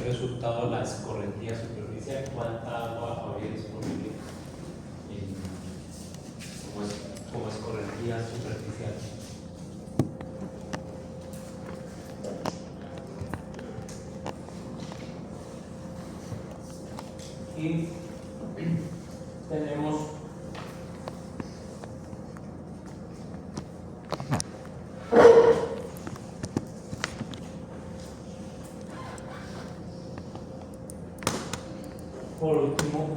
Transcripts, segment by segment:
resultado la escorrentía superficial. ¿Cuánta agua había disponible como escorrentía superficial? Y tenemos por último,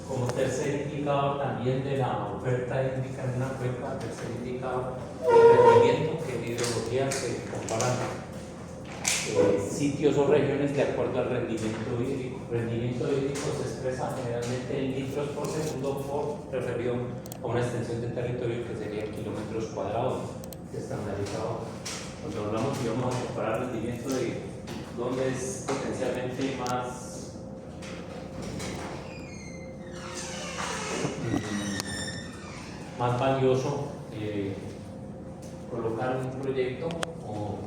como tercer indicador también de la oferta hídrica en una cuenca, tercer indicador, el rendimiento, que en hidrología se comparan sitios o regiones de acuerdo al rendimiento hídrico. Rendimiento hídrico se expresa generalmente en litros por segundo por referido a una extensión de territorio que sería kilómetros cuadrados estandarizado. Cuando hablamos y vamos a comparar rendimiento de dónde es potencialmente más valioso colocar un proyecto o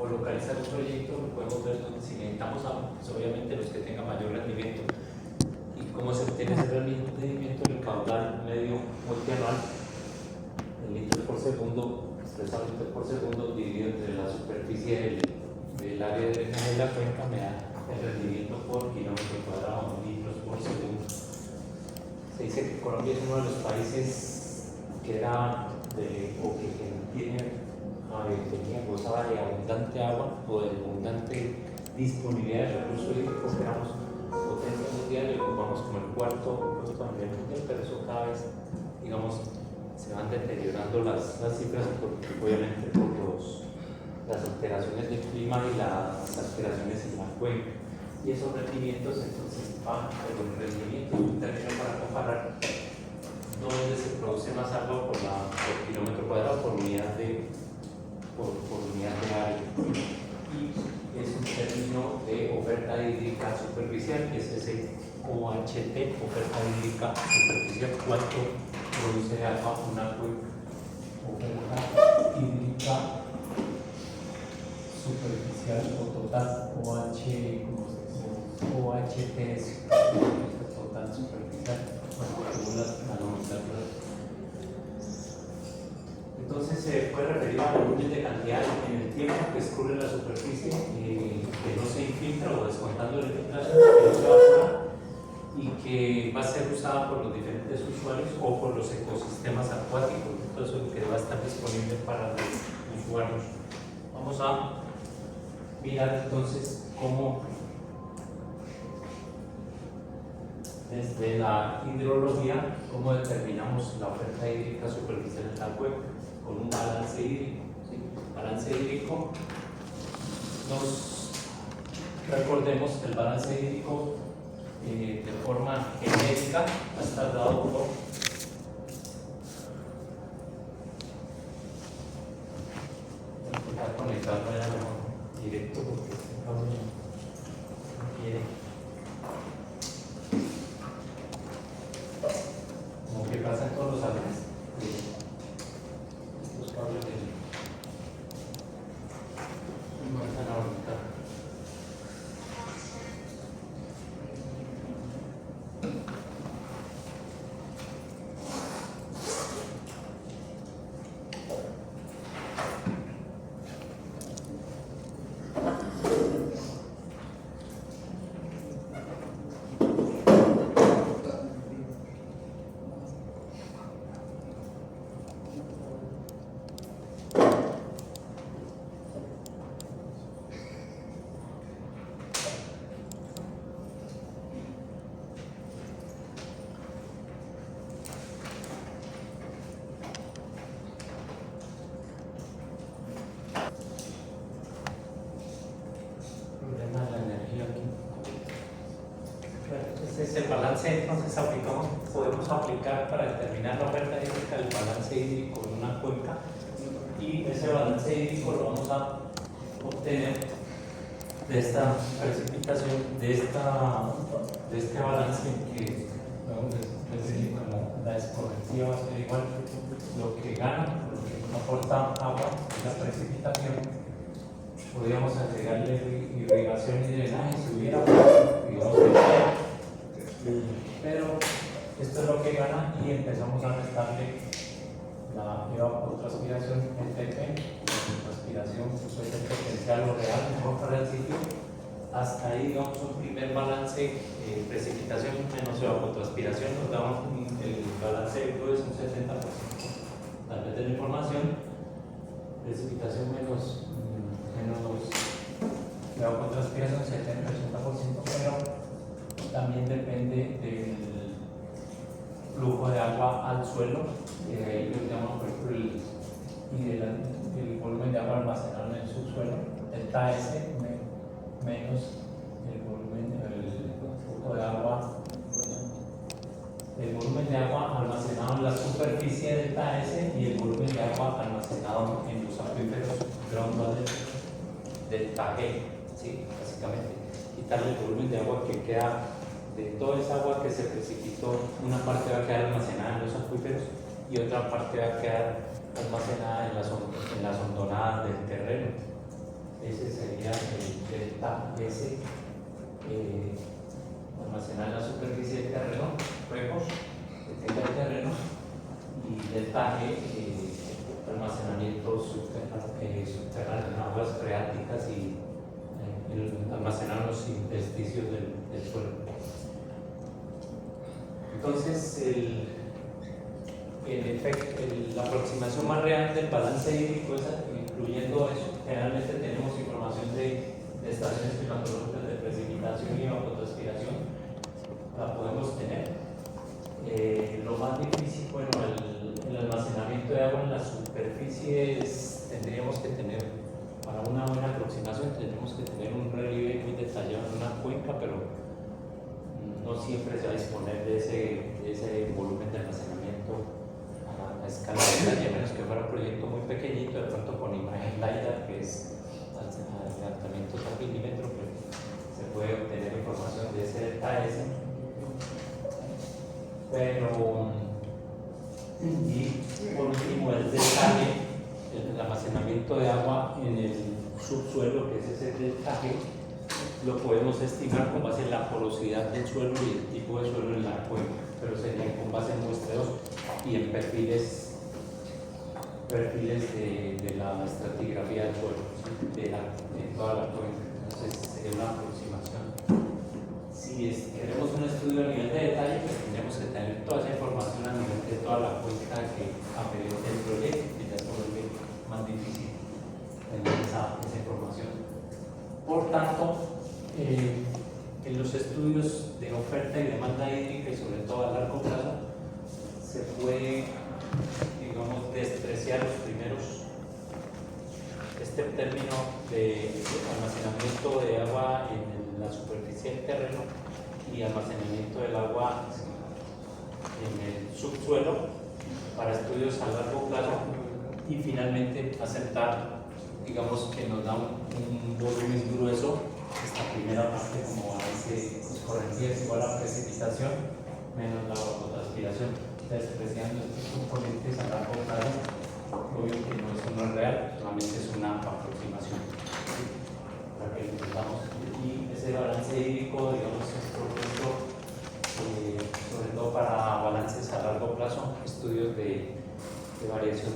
localizar un proyecto, lo podemos ver donde si necesitamos agua, pues obviamente los que tengan mayor rendimiento. ¿Y cómo se obtiene ese rendimiento? El caudal medio multianual en litros por segundo, expresado en litros por segundo, dividido entre la superficie del área de drenaje de la cuenca, me da el rendimiento por kilómetro cuadrado en litros por segundo. Se dice que Colombia es uno de los países que gozaba de abundante agua o de abundante disponibilidad de recursos hídricos, que éramos potencia mundial y ocupamos como el cuarto puesto a nivel mundial, pero eso cada vez, digamos, se van deteriorando las cifras, obviamente por las alteraciones del clima y las alteraciones en la cuenca. Y esos rendimientos entonces van, pero el rendimiento es un término para comparar dónde se produce más agua por kilómetro cuadrado, por unidad de área. Y es un término de oferta hídrica superficial, que es ese OHT, oferta hídrica superficial. ¿Cuánto produce agua una cuenca? Oferta hídrica superficial o total, OHT es total superficial, según las nomenclaturas. Entonces se puede referir a volúmenes de cantidad en el tiempo que escurre la superficie, que no se infiltra o descontando la infiltración, que no se evapora y que va a ser usada por los diferentes usuarios o por los ecosistemas acuáticos. Todo eso es lo que va a estar disponible para los usuarios. Vamos a mirar entonces cómo desde la hidrología, cómo determinamos la oferta hídrica superficial en la cuenca con un balance hídrico. ¿Sí? Balance hídrico, recordemos que el balance hídrico de forma genérica va a estar dado por conectado directo porque este cable no quiere. Como que pasa en todos los aviones, estos cables empiezan a orbitar. Es el balance, entonces podemos aplicar para determinar la oferta hídrica el balance hídrico en una cuenca, y ese balance hídrico lo vamos a obtener de esta precipitación, de este balance que la escorrentía va a ser igual. Lo que gana, lo que aporta agua es la precipitación, podríamos agregarle irrigación y drenaje si hubiera, digamos, pero esto es lo que gana y empezamos a restarle la evapotranspiración, el TP, la transpiración, pues el potencial o real mejor para el sitio. Hasta ahí, digamos, un primer balance, precipitación menos evapotranspiración, nos damos el balance de fluido es un 70%, tal vez de la información, precipitación menos evapotranspiración 70-80%, pero también depende del flujo de agua al suelo, y de ahí lo llamamos por ejemplo el volumen de agua almacenado en el subsuelo, delta S menos el flujo de agua, el volumen de agua almacenado en la superficie delta S y el volumen de agua almacenado en los acuíferos groundwater delta G, ¿sí? Básicamente quitarle el volumen de agua que queda de toda esa agua que se precipitó, una parte va a quedar almacenada en los acuíferos y otra parte va a quedar almacenada en las hondonadas del terreno. Ese sería el delta S, almacenada en la superficie del terreno, luego que tenga el terreno, y delta G, almacenamiento subterráneo en aguas freáticas y almacenar los intersticios del suelo. Entonces, la aproximación más real del balance hídrico es incluyendo eso. Generalmente tenemos información de estaciones climatológicas de precipitación y evapotranspiración, la podemos tener. Lo más difícil, bueno, el almacenamiento de agua en las superficies tendríamos que tener, para una buena aproximación, tendríamos que tener un relieve muy detallado en una cuenca, pero no siempre se va a disponer de ese volumen de almacenamiento a escala de detalle, a menos que fuera un proyecto muy pequeñito, de pronto con imagen LiDAR, que es levantamientos a milímetro, pues se puede obtener información de ese detalle. Pero, y por último, el detalle, el almacenamiento de agua en el subsuelo, que es ese detalle, lo podemos estimar con base en la porosidad del suelo y el tipo de suelo en la cuenca, pero sería con base en muestreos y en perfiles de la estratigrafía del suelo, ¿sí? de toda la cuenca. Entonces sería una aproximación. Si queremos un estudio a nivel de detalle, pues tendríamos que tener toda esa información a nivel de toda la cuenca que aparece el proyecto, y ya se vuelve más difícil tener esa información. Por tanto, en los estudios de oferta y demanda hídrica, y sobre todo a largo plazo, se puede, digamos, despreciar los primeros, este término de almacenamiento de agua en la superficie del terreno y almacenamiento del agua en el subsuelo para estudios a largo plazo, y finalmente aceptar, digamos, que nos da un volumen grueso. Esta primera parte, como balance correctivo, es igual a precipitación menos la evapotranspiración, despreciando estos componentes a largo plazo. Obvio que eso no es real, solamente es una aproximación, ¿sí? Para que lo intentamos. Y ese balance hídrico, digamos, es propuesto sobre todo para balances a largo plazo, estudios de variación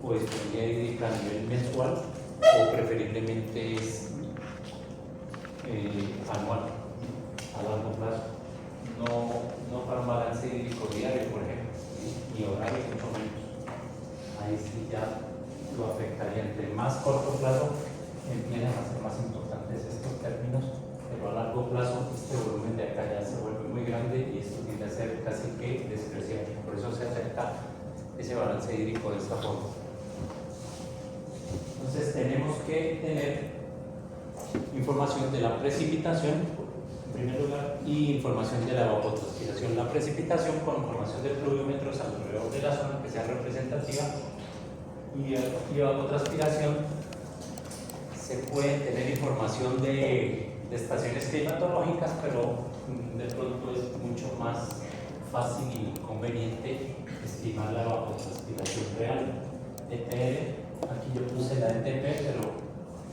o disponibilidad hídrica a nivel mensual, o preferiblemente anual, a largo plazo, no para un balance hídrico diario, por ejemplo, ni horario, mucho menos. Ahí sí ya lo afectaría. Entre más corto plazo empiezan a ser más importantes estos términos, pero a largo plazo este volumen de acá ya se vuelve muy grande y esto tiende a ser casi que despreciable. Por eso se acepta ese balance hídrico de esta forma. Entonces tenemos que tener información de la precipitación en primer lugar y información de la evapotranspiración. La precipitación con información de pluviómetros alrededor de la zona que sea representativa, y evapotranspiración se puede tener información de estaciones climatológicas, pero de pronto es mucho más fácil y conveniente estimar la evapotranspiración real. ETR, aquí yo puse la ETP, pero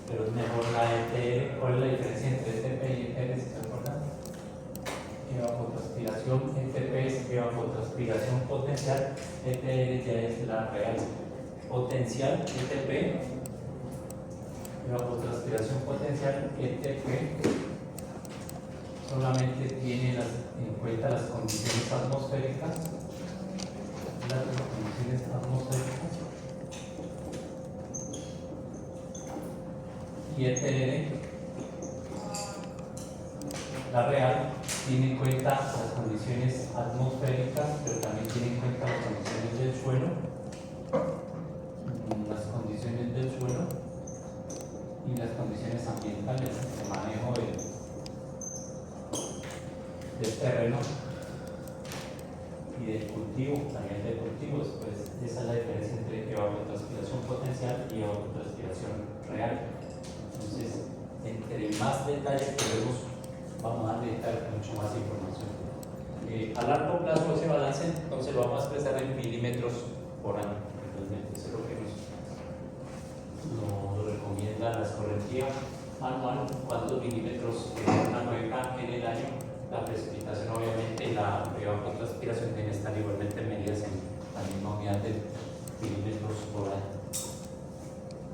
pero es mejor la ETR. ¿Cuál es la diferencia entre ETP y ETR? ¿Se acuerdan? Evapotranspiración, ETP es evapotranspiración potencial, ETR ya es la real. Potencial, ETP, evapotranspiración potencial, ETP, solamente tiene en cuenta las condiciones atmosféricas, y ETR, la real, tiene en cuenta las condiciones atmosféricas, pero también tiene en cuenta las condiciones del suelo, y las condiciones ambientales de manejo del terreno y del cultivo, también del cultivo. Pues esa es la diferencia entre evapotranspiración potencial y evapotranspiración real. Entonces, entre más detalles que vemos, vamos a necesitar mucho más información. A largo plazo ese balance entonces lo vamos a expresar en milímetros por año. Realmente eso es lo que nos recomienda la escología anual, cuántos milímetros en una cuenca en el año. La precipitación obviamente y la evapotranspiración deben estar igualmente medidas en la misma unidad de milímetros por año.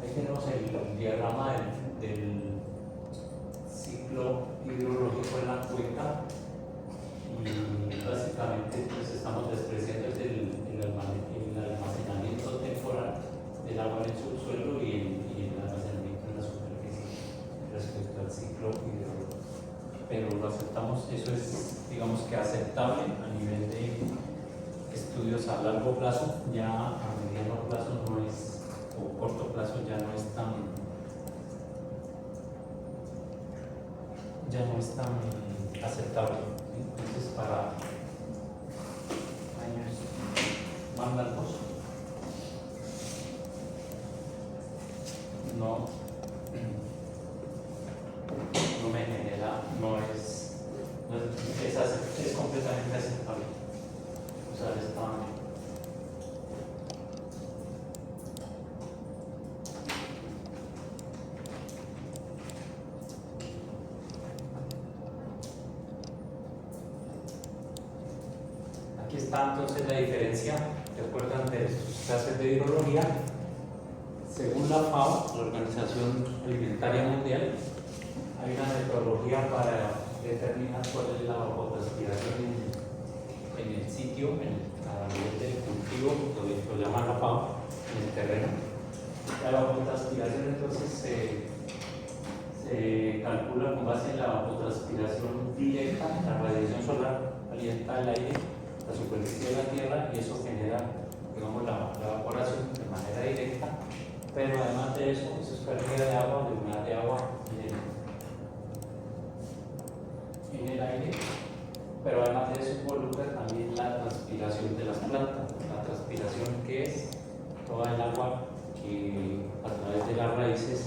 Ahí tenemos el diagrama del ciclo hidrológico en la cuenca, y básicamente pues estamos despreciando el almacenamiento temporal del agua en el subsuelo y el almacenamiento en la superficie respecto al ciclo hidrológico. Pero lo aceptamos, eso es, digamos que aceptable a nivel de estudios a largo plazo. Ya a mediano plazo no es, o corto plazo ya no es tan aceptable. Entonces, para años más largos no me genera, es completamente aceptable usar esta manera. Aquí está entonces la diferencia, recuerdan de sus clases de hidrología. Según la FAO, la Organización Alimentaria Mundial, hay una metodología para determinar cuál es la evapotranspiración en el sitio, a nivel del cultivo, lo llama la FAO, en el terreno. La evapotranspiración entonces se calcula con base en la evapotranspiración directa. La radiación solar calienta el aire, la superficie de la tierra, y eso genera, digamos, la evaporación de manera directa. Pero además de eso es pérdida de agua, de humedad de agua en el aire. Pero además de eso involucra también la transpiración de las plantas. La transpiración, que es toda el agua que a través de las raíces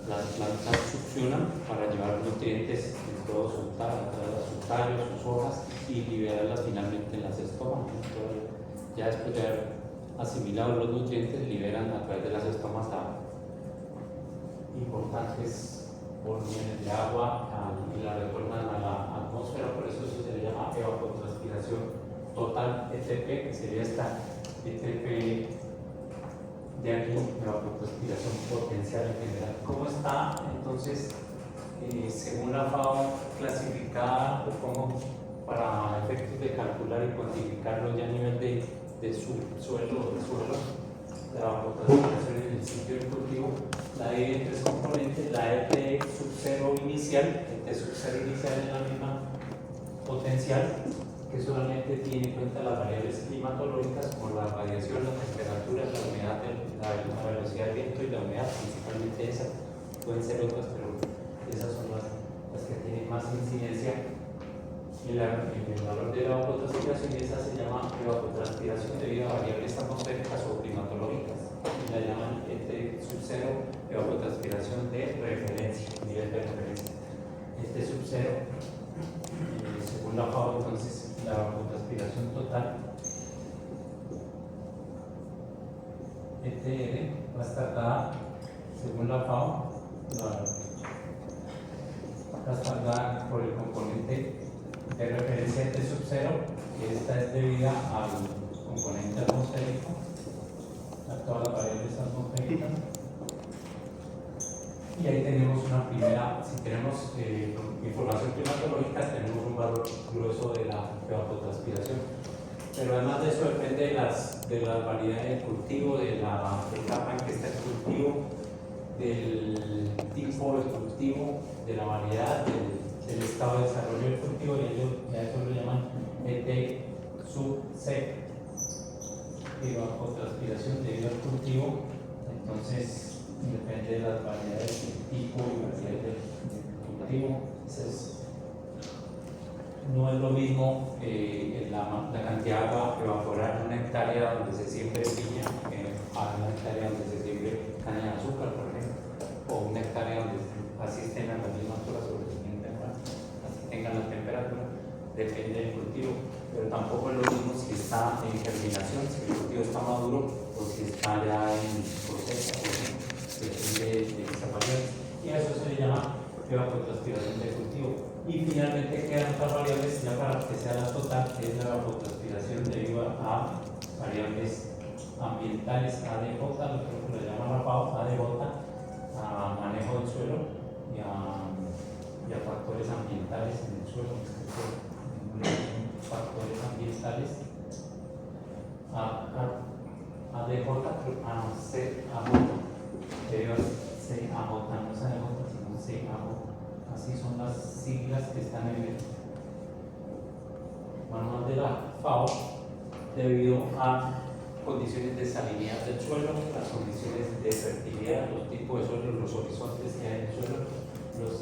las plantas succionan para llevar nutrientes en todo su tallo, sus hojas, y liberarlas finalmente en las estomas. Ya después de haber asimilado los nutrientes, liberan a través de las estomas a importantes volúmenes de agua y la retornan a la atmósfera. Por eso se le llama evapotranspiración total, ETP, que sería esta ETP de aquí, evapotranspiración potencial en general. ¿Cómo está entonces, según la FAO, clasificada, o cómo, para efectos de calcular y cuantificarlo ya a nivel de subsuelo, la evapotranspiración en el sitio del cultivo? La divide en tres componentes: la ET sub 0 inicial, ET sub 0 inicial es la misma potencial, que solamente tiene en cuenta las variables climatológicas como la radiación, la temperatura, la humedad, la velocidad del viento y la humedad. Principalmente esas, pueden ser otras, pero esas son las que tienen más incidencia en el valor de la evapotranspiración, y esa se llama evapotranspiración debido a variables atmosféricas o climatológicas, y la llaman ET sub 0 evapotranspiración de referencia, nivel de referencia. ET sub 0, según la FAO, entonces la evapotranspiración total, ETR, va a estar dada, según la FAO, respaldada por el componente de referencia T sub 0, que esta es debida al componente atmosférico, a todas las variables atmosféricas. Y ahí tenemos una primera, si tenemos información climatológica, tenemos un valor grueso de la evapotranspiración. Pero además de eso depende de las variedades de cultivo, de la etapa en que está el cultivo, del tipo de cultivo, de la variedad, del estado de desarrollo del cultivo, y ellos a eso lo llaman ET sub C, evapotranspiración debido al cultivo. Entonces depende de las variedades del tipo y variedades del cultivo. Entonces, no es lo mismo la cantidad de agua evaporar en una hectárea donde se siembre piña a una hectárea donde se siembre caña de azúcar, por ejemplo, o una hectárea donde así estén a la misma altura sobre el siguiente, así tengan la temperatura, depende del cultivo. Pero tampoco es lo mismo si está en germinación, si el cultivo está maduro o si está ya en cosecha, por ejemplo, depende de esa variable. Y a eso se le llama evapotranspiración del cultivo. Y finalmente quedan otras variables ya para que sea la total, que es la evapotranspiración debido a variables ambientales ADJ, lo que le llama la FAO, ADJ, a manejo del suelo y a factores ambientales en el suelo, factores ambientales ADJ, CAJ, no es ADJ, sino CAJ. Así son las siglas que están en el manual de la FAO, debido a condiciones de salinidad del suelo, las condiciones de fertilidad, los tipos de suelo, los horizontes que hay en el suelo, los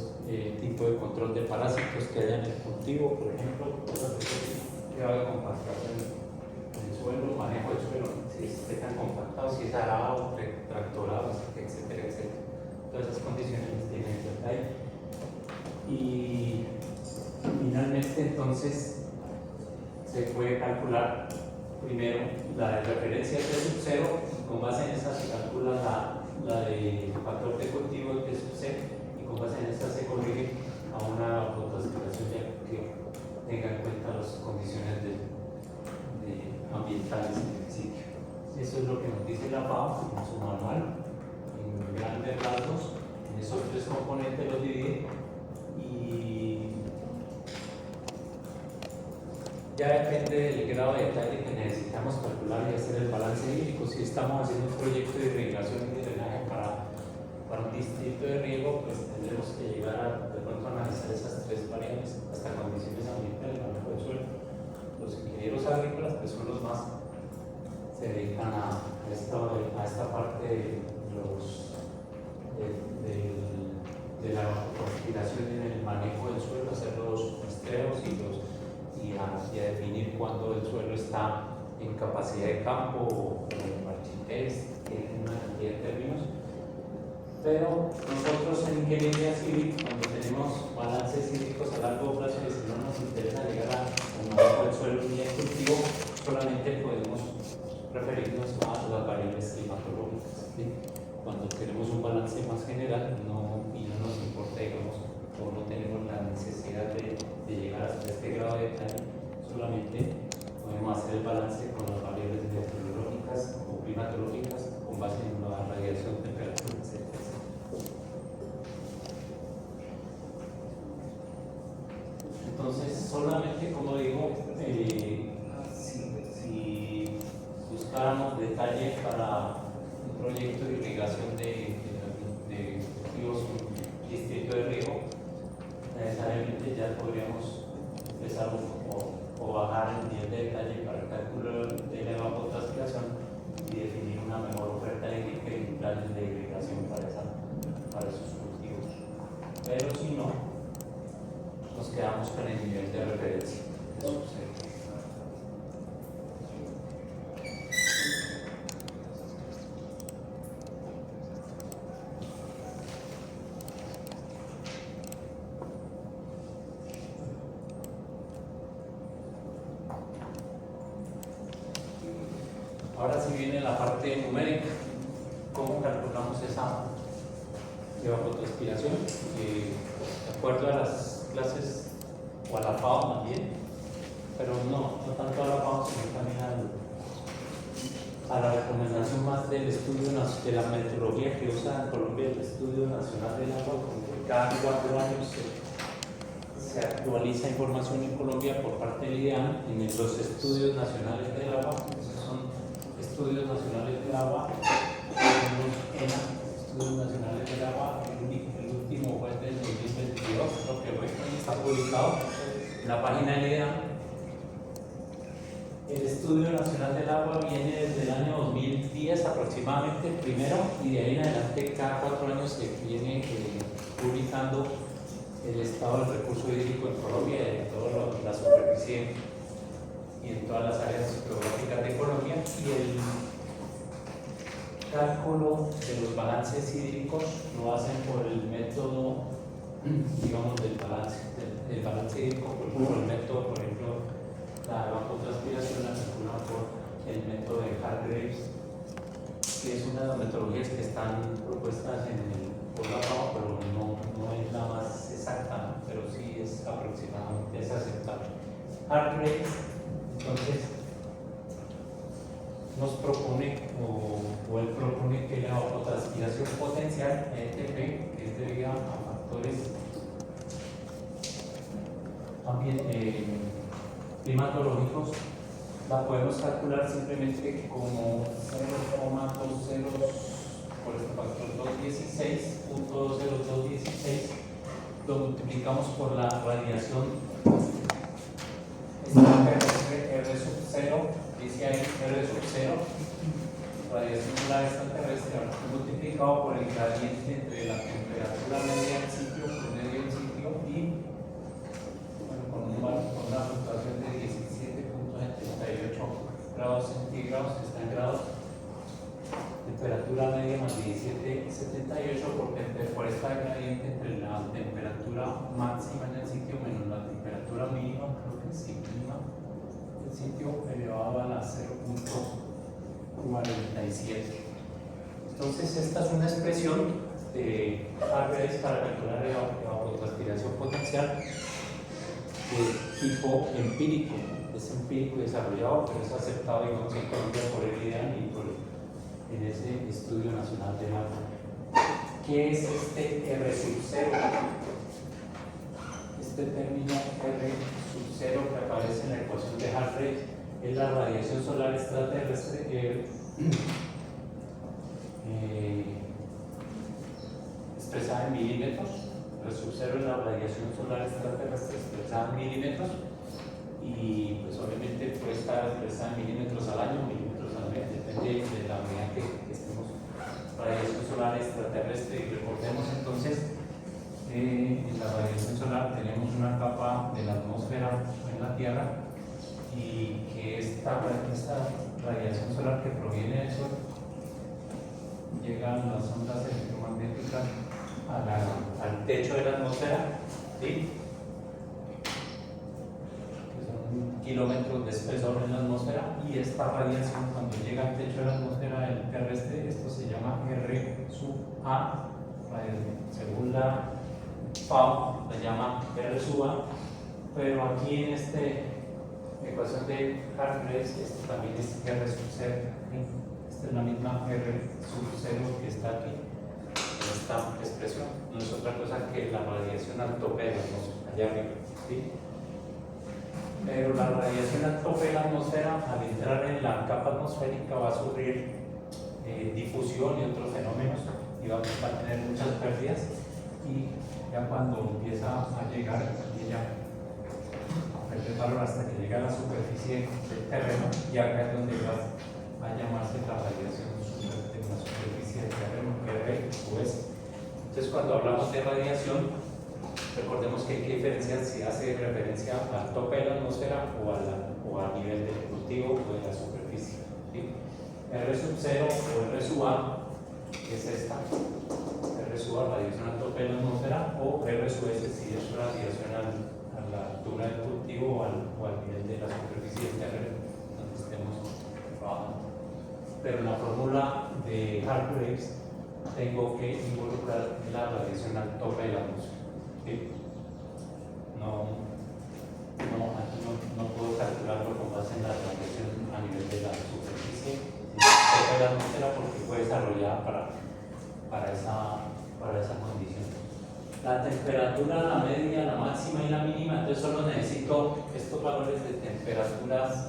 tipos de control de parásitos que hay en el cultivo, por ejemplo, cosas de grado de compactación en el suelo, manejo del suelo, si están compactados, si es arado, tractorado, etcétera, etcétera. Todas esas condiciones las tienen en detalle. Y finalmente, entonces, se puede calcular primero la de referencia T sub 0, y con base en esa se calcula la de factor de cultivo de T sub C, y con base en esa se corrige a una evapotranspiración ya que tenga en cuenta las condiciones ambientales en el sitio. Eso es lo que nos dice la FAO en su manual, en grandes rasgos, en esos tres componentes los divide. Y ya depende del grado de detalle que necesitamos calcular y hacer el balance hídrico. Si estamos haciendo un proyecto de irrigación y de drenaje para un distrito de riego, pues tendremos que llegar a de pronto a analizar esas tres variables, hasta condiciones ambientales, manejo del suelo. Los ingenieros agrícolas, pues son los más se dedican a esta parte de la transpiración en el manejo del suelo, hacer los muestreos y a definir cuándo el suelo está en capacidad de campo o en marchitez, tienen una cantidad de términos. Pero nosotros en ingeniería civil, cuando tenemos balances hídricos a largo plazo y si no nos interesa llegar al manejo del suelo ni al cultivo, solamente podemos referirnos a las variables climatológicas, ¿sí? Cuando queremos un balance más general y no nos importa, digamos, o no tenemos la necesidad de llegar hasta este grado de detalle, solamente podemos hacer el balance con las variables meteorológicas o climatológicas con base en la radiación, temperatura, etc. Entonces, solamente, como digo, si buscáramos detalle para un proyecto de irrigación de cultivos, un distrito de riego, necesariamente ya podríamos empezar o bajar el nivel de detalle para el cálculo de la evapotranspiración y definir una mejor oferta hídrica y planes de irrigación para esos cultivos. Pero si no, nos quedamos con el nivel de referencia. Ahora sí viene la parte numérica. ¿Cómo calculamos esa evapotranspiración? De acuerdo a las clases o a la FAO también, pero no tanto a la FAO, sino también a la recomendación más del estudio de la metodología que usa en Colombia, el Estudio Nacional del Agua, como que cada 4 años se actualiza información en Colombia por parte del IDEAN en los estudios nacionales del agua. Esos son estudios nacionales del agua, estudios nacionales del agua, el último fue del 2022, creo que fue, está publicado en la página del IDEAN. El Estudio Nacional del Agua viene desde el año 2010 aproximadamente, primero, y de ahí en adelante cada 4 años se viene publicando el estado del recurso hídrico en Colombia, en toda la superficie y en todas las áreas geográficas de Colombia, y el cálculo de los balances hídricos lo hacen por el método, digamos, del balance hídrico, por el método, por ejemplo, la evapotranspiración la calculan por el método de Hargreaves, que es una de las metodologías que están propuestas por la FAO, pero no es la más exacta, ¿no? Pero sí es aproximadamente, es aceptable. Hargreaves, entonces, nos propone, o él propone que la evapotranspiración potencial, ETP, que es debida a factores climatológicos, la podemos calcular simplemente como 0,20 por este factor 216.0216, lo multiplicamos por la radiación extraterrestre R sub 0, dice ahí R sub 0, radiación solar extraterrestre, multiplicado por el gradiente entre la temperatura media del sitio, promedio del sitio, y con una fluctuación de 17.78 grados centígrados, que está en grados, temperatura media más 17.78 por esta gradiente entre la temperatura máxima en el sitio menos la temperatura mínima, creo que sí, mínima del sitio, elevado a la 0.47. Entonces esta es una expresión de Hargreaves para calcular la evapotranspiración potencial de tipo empírico, es empírico y desarrollado, pero es aceptado, digamos, en Colombia por el IDEAN y en ese Estudio Nacional del Agua. ¿Qué es este R sub 0? Este término R sub 0 que aparece en la ecuación de Hargreaves es la radiación solar extraterrestre expresada en milímetros. R sub 0 es la radiación solar extraterrestre expresada en milímetros, y pues obviamente puede estar expresada en milímetros al año, milímetros al mes, depende de la medida que estemos. Radiación solar extraterrestre, y recordemos entonces en la radiación solar tenemos una capa de la atmósfera en la Tierra, y que esta radiación solar que proviene del Sol llega a las ondas electromagnéticas al techo de la atmósfera, ¿sí? Que son kilómetros de espesor en la atmósfera, y esta radiación cuando llega al techo de la atmósfera terrestre, esto se llama R sub A, según la FAO la llama R sub A, pero aquí en esta ecuación de Hargreaves esto también es R sub 0, esta es la misma R sub 0 que está aquí. Esta expresión no es otra cosa que la radiación altopelasmos allá arriba, ¿sí? Pero la radiación altopelasmosfera, al entrar en la capa atmosférica, va a sufrir difusión y otros fenómenos, y va a tener muchas pérdidas, y ya cuando empieza a llegar ella a perder valor hasta que llega a la superficie del terreno, y acá es donde va a llamarse la radiación de la superficie del terreno, que pues. Entonces, cuando hablamos de radiación, recordemos que hay que diferenciar si hace referencia al tope de la atmósfera o al nivel del cultivo o de la superficie, ¿sí? R sub 0 o R sub A, que es esta, R sub A, radiación al tope de la atmósfera, o R sub S, si es radiación a la altura del cultivo o al nivel de la superficie del terreno donde estemos trabajando. Pero en la fórmula de Hargreaves tengo que involucrar la radiación al tope de la atmósfera, ¿sí? desarrollada para esa condición. La temperatura, la media, la máxima y la mínima, entonces solo necesito estos valores de temperaturas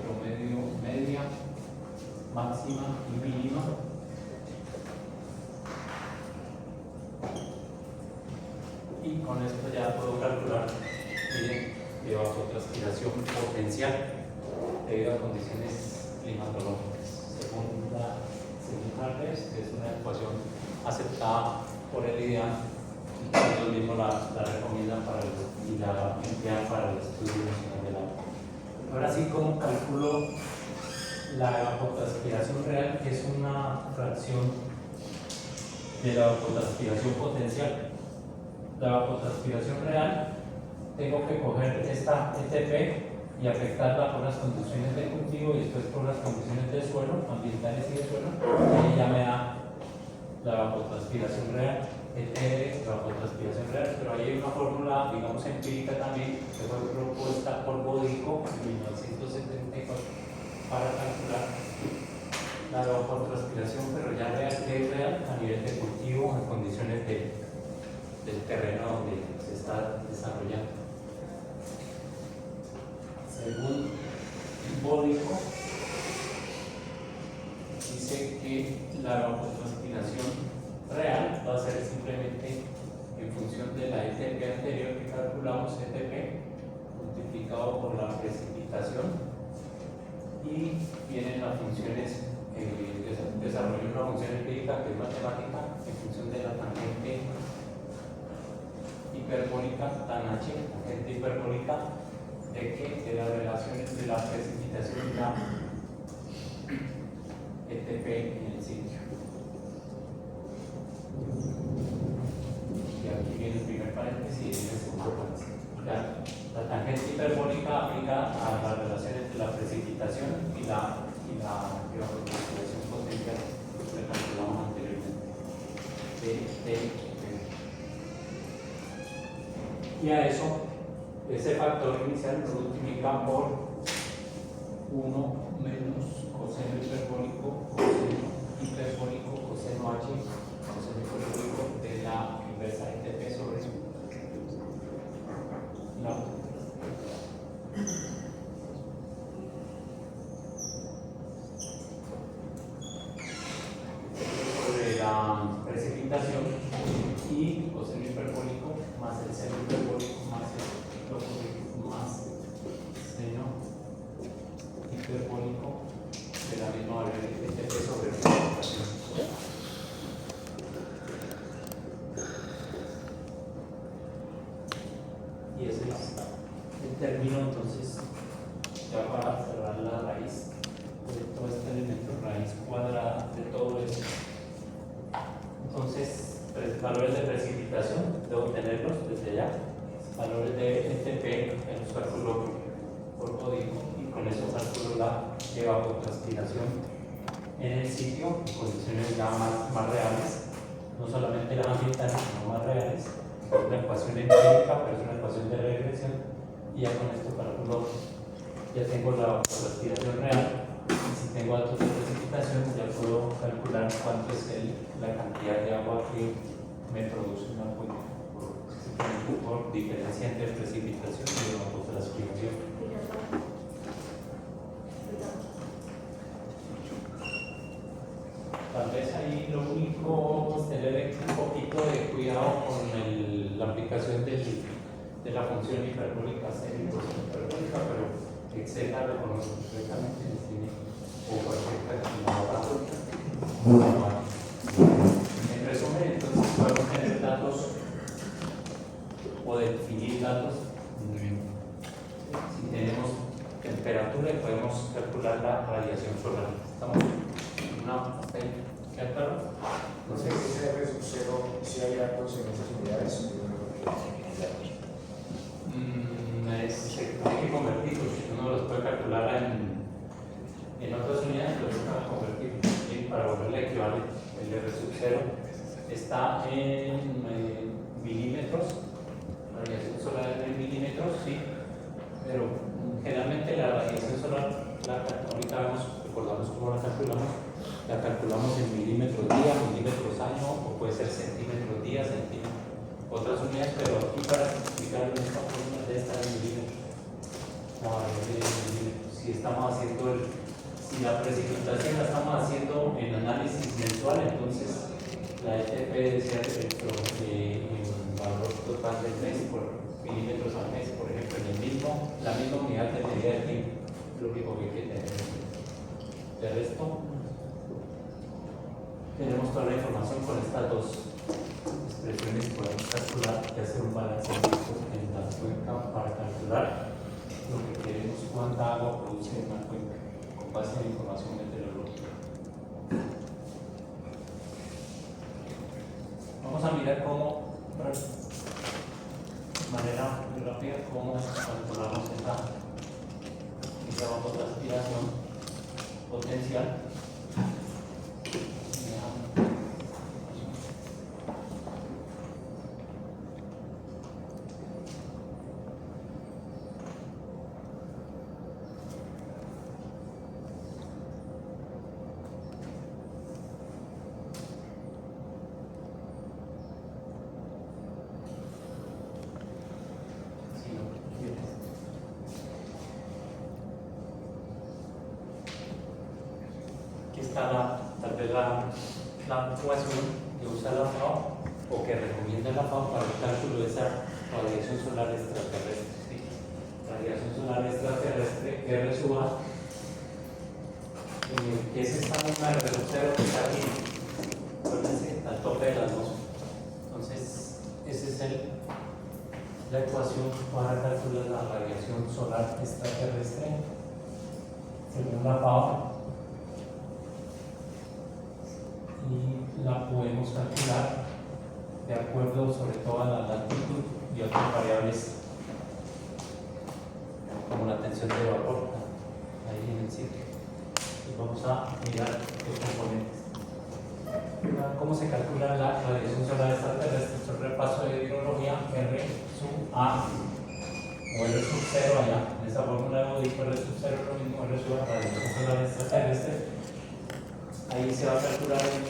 promedio, media, máxima y mínima. Y con esto ya puedo calcular, miren, evapotranspiración potencial debido a condiciones climatológicas. Según Harris, que es una ecuación aceptada por el IDEA, ellos mismos la recomiendan y la emplean para el estudio nacional del agua. Ahora sí, ¿cómo calculo la evapotranspiración real, que es una fracción de la evapotranspiración potencial? La evapotranspiración real, tengo que coger esta ETP y afectarla por las condiciones de cultivo y después por las condiciones del suelo, ambientales y del suelo, y ya me da la evapotranspiración real, ET, evapotranspiración real, pero ahí hay una fórmula, digamos, empírica también, que fue propuesta por Bodico en 1974 para calcular la evapotranspiración, pero ya real, que es real a nivel de cultivo en condiciones del terreno donde se está desarrollando. Según Bodico, dice que la evapotranspiración real va a ser simplemente en función de la ETP anterior que calculamos, ETP multiplicado por la precipitación, y vienen las funciones, desarrollo una función empírica que es matemática en función de la tangente hiperbólica tan H, tangente hiperbólica de la relación entre la precipitación y la ETP en el sitio. Y aquí viene el primer paréntesis y viene el segundo paréntesis. La tangente hiperbólica aplica a la relación entre la precipitación y la evapotranspiración potencial que calculamos anteriormente. Y a eso, ese factor inicial lo multiplica por 1 menos coseno hiperbólico, coseno H, coseno hiperbólico de la inversa ETP sobre la. Sobre la precipitación y coseno hiperbólico más el seno hiperbólico más el locodécico más seno hiperbólico de la misma variable ETP sobre la precipitación. Y ese es el término, entonces, ya para cerrar la raíz de todo este elemento, raíz cuadrada de todo esto. Entonces, valores de precipitación, debo tenerlos desde ya. Valores de ETP, los calculo por Bodico, y con eso calculo la evapotranspiración en el sitio, en condiciones ya más reales, no solamente las ambientales, sino más reales. Es una ecuación empírica, pero es una ecuación de regresión, y ya con esto calculo, ya tengo la evapotranspiración real. Y si tengo datos de precipitación, ya puedo calcular cuánto es la cantidad de agua que me produce una fuente por diferencia entre precipitación y evapotranspiración. Tal vez ahí lo único es tener un poquito de cuidado con la aplicación de la función hiperbólica seno y coseno hiperbólica, pero Excel la reconoce perfectamente y tiene perfecta calculadora. En resumen, entonces podemos tener datos o definir datos. Si tenemos temperatura y podemos calcular la radiación solar. ¿Estamos en una ¿qué claro? No sé si ese R0, si hay datos en esas unidades. Hay que convertirlos, uno los puede calcular en otras unidades, los puede convertir para volverle equivalente. El R0 está en milímetros, la radiación solar en milímetros, sí, pero generalmente la radiación solar, ahorita recordamos cómo la calculamos, otras unidades, pero aquí para explicar en esta fórmula de estar en milímetros. La variable de milímetros. Si la precipitación la estamos haciendo en análisis mensual, entonces la ETP debe ser en valor total del mes por milímetros al mes, por ejemplo, la misma unidad de medida de tiempo, lo único que hay que tener. De resto, tenemos toda la información con estas dos expresiones. Podemos calcular y hacer un balance en la cuenca para calcular lo que queremos, cuánta agua produce una cuenca con base en la información meteorológica. Vamos a mirar cómo, de manera muy rápida, cómo calculamos esa evapotranspiración potencial. Aquí está tal vez la ecuación que usa la FAO o que recomienda la FAO para el cálculo de esa radiación solar extraterrestre. ¿Sí? Radiación solar extraterrestre, R sub A, que es esta misma R sub 0 que está aquí, acuérdense, al tope de la atmósfera. Entonces, esa es la ecuación para calcular la radiación solar extraterrestre según la FAO. Y la podemos calcular de acuerdo sobre todo a la latitud y otras variables como la tensión de vapor ahí en el sitio. Y vamos a mirar los componentes. ¿Cómo se calcula la radiación solar extraterrestre? Esto es repaso de hidrología. R sub A o R sub 0 allá en esa fórmula de Bodico. R sub 0 es lo mismo, R sub A, radiación solar extraterrestre. Ahí se va a calcular en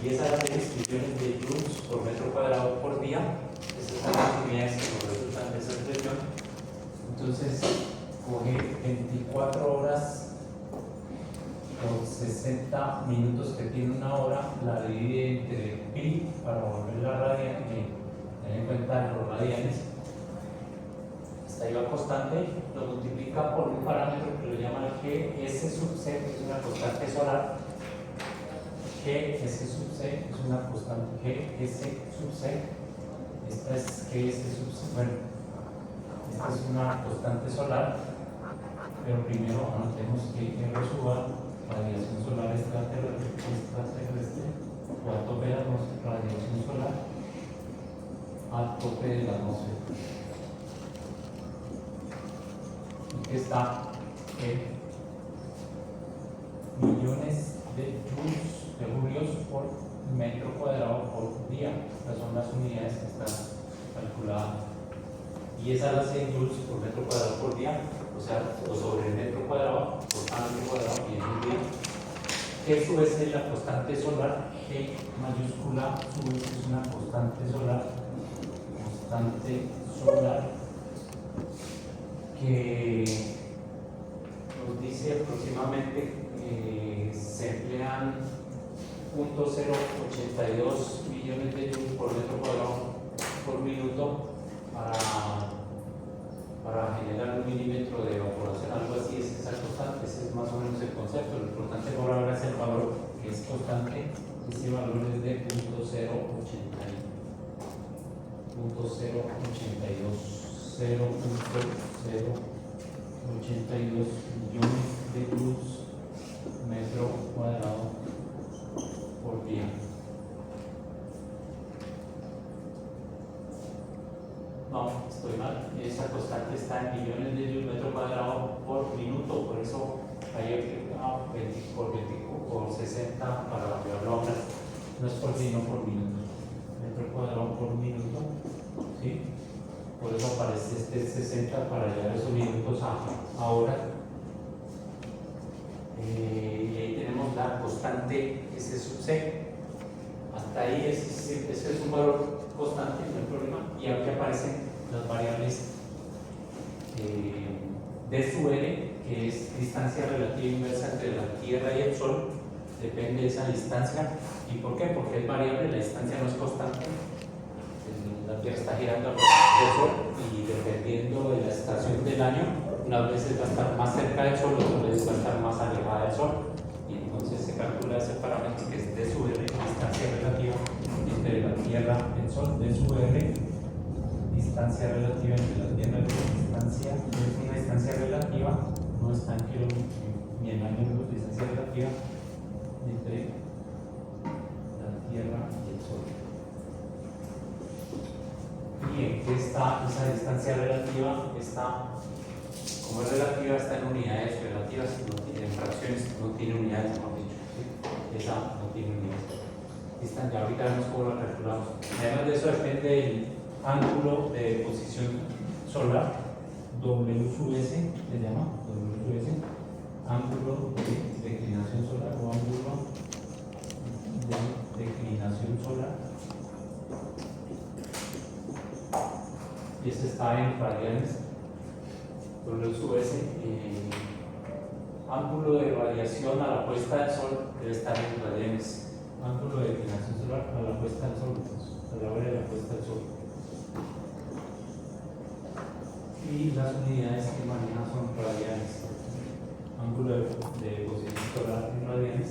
10 a la 6 millones de joules por metro cuadrado por día. Esas son las unidades que nos resultan de esa expresión. Entonces, coge 24 horas por 60 minutos que tiene una hora, la divide entre pi para volverla radiante, tener en cuenta los radianes. Esta iba constante, lo multiplica por un parámetro que lo llaman GS sub C, que es una constante solar. GS sub C es una constante, GS sub C. Esta es GS sub C, bueno, esta es una constante solar, pero primero anotemos que R sub A, radiación solar extraterrestre, o a tope de la atmósfera, radiación solar a tope de la atmósfera. Que está en millones de julios por metro cuadrado por día. Estas son las unidades que están calculadas. Y esa la 100 joules por metro cuadrado por día, o sea, o sobre el metro cuadrado por cada metro cuadrado y en un día. G sub S es la constante solar, G mayúscula sub S es una constante solar que nos dice aproximadamente que se emplean 0.082 millones de joules por metro cuadrado por minuto para generar un milímetro de evaporación, algo así es esa constante. Ese es más o menos el concepto. Lo importante por ahora es el valor que es constante. Ese valor es de 0.82 millones de joules metro cuadrado por día. No, estoy mal. Esa constante está en millones de joules metro cuadrado por minuto. Por eso ahí por 60 para llevarlo a horas. No es por día, no por minuto. Metro cuadrado por minuto. ¿Sí? Por eso aparece este 60 para llevar esos minutos a horas. Y ahí tenemos la constante S sub C. Hasta ahí ese es un valor constante, no hay problema. Y aquí aparecen las variables D sub n, que es distancia relativa inversa entre la Tierra y el Sol, depende de esa distancia. ¿Y por qué? Porque es variable, la distancia no es constante. La Tierra está girando alrededor del Sol y dependiendo de la estación del año, unas veces va a estar más cerca del Sol, otras veces va a estar más alejada del Sol. Y entonces se calcula ese parámetro que es D sub r, distancia relativa entre la Tierra y el Sol. D sub r, distancia relativa entre la Tierra y la distancia, es una distancia relativa, no está en kilómetros ni en años, distancia relativa entre la Tierra y el Sol. ¿Y en qué está esa distancia relativa? Está, como es relativa, está en unidades relativas, no tiene, en fracciones, no tiene unidades, mejor dicho. ¿Sí? Esa no tiene unidades. Ya ahorita vemos cómo la calculamos. Además de eso depende del ángulo de posición solar, W sub S, se llama W sub S, ángulo de declinación solar o ángulo de declinación solar. Y ese está en radianes. W sub S, ángulo de variación a la puesta del sol debe estar en radianes. Ángulo de declinación solar a la puesta del sol, a la hora de la puesta del sol. Y las unidades que manejan son radianes. Ángulo de posición solar en radianes.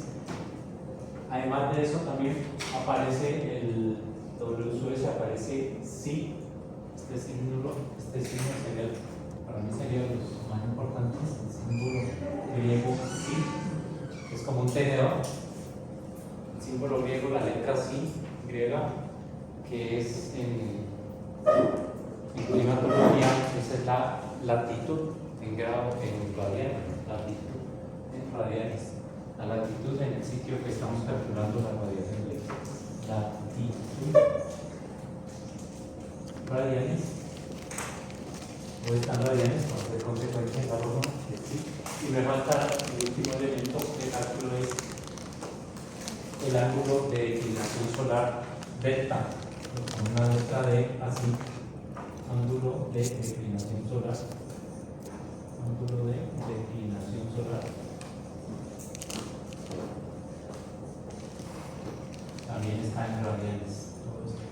Además de eso también aparece el W sub S, aparece psi. Este símbolo sería, para mí sería de los más importantes, el símbolo griego psi, es como un tenedor. El símbolo griego, la letra psi griega, que es en climatología, esa es la latitud en grado, en radianes, latitud en radianes, la latitud en el sitio que estamos calculando la radiación de latitud. Radianes, o están radianes, por hacer consecuencia la broma, sí. Y me falta el último elemento de cálculo, es el ángulo de declinación solar delta, con una letra D así, ángulo de declinación solar, ángulo de declinación solar. También está en radianes.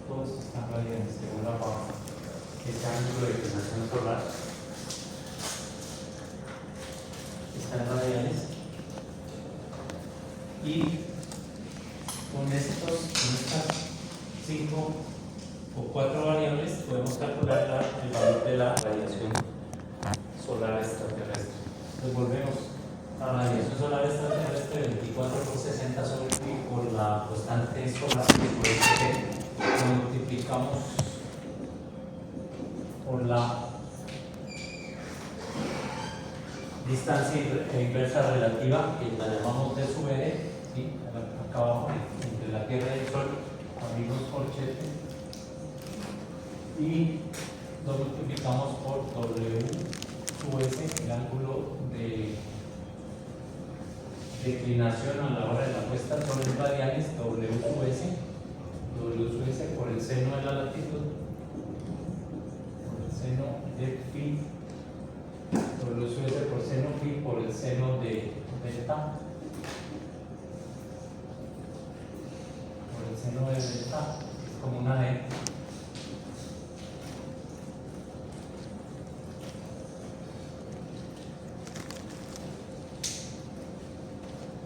Todos están radianes según la pauta. Este ángulo de declinación solar está en radianes. Y con estas 5 o 4 variables podemos calcular el valor de la radiación solar extraterrestre. Entonces volvemos a la radiación solar extraterrestre, 24 por 60 sobre pi por la constante solar, que por eso que lo multiplicamos por la distancia inversa relativa, que la llamamos D sub r, ¿sí? Acá abajo, entre la Tierra y el Sol, abrimos corchete y lo multiplicamos por W sub S, el ángulo de declinación a la hora de la puesta al sol en radianes, W sub S por el seno de la latitud, por el seno de phi, W sub S por seno phi por el seno de delta, por el seno de delta, es como una D.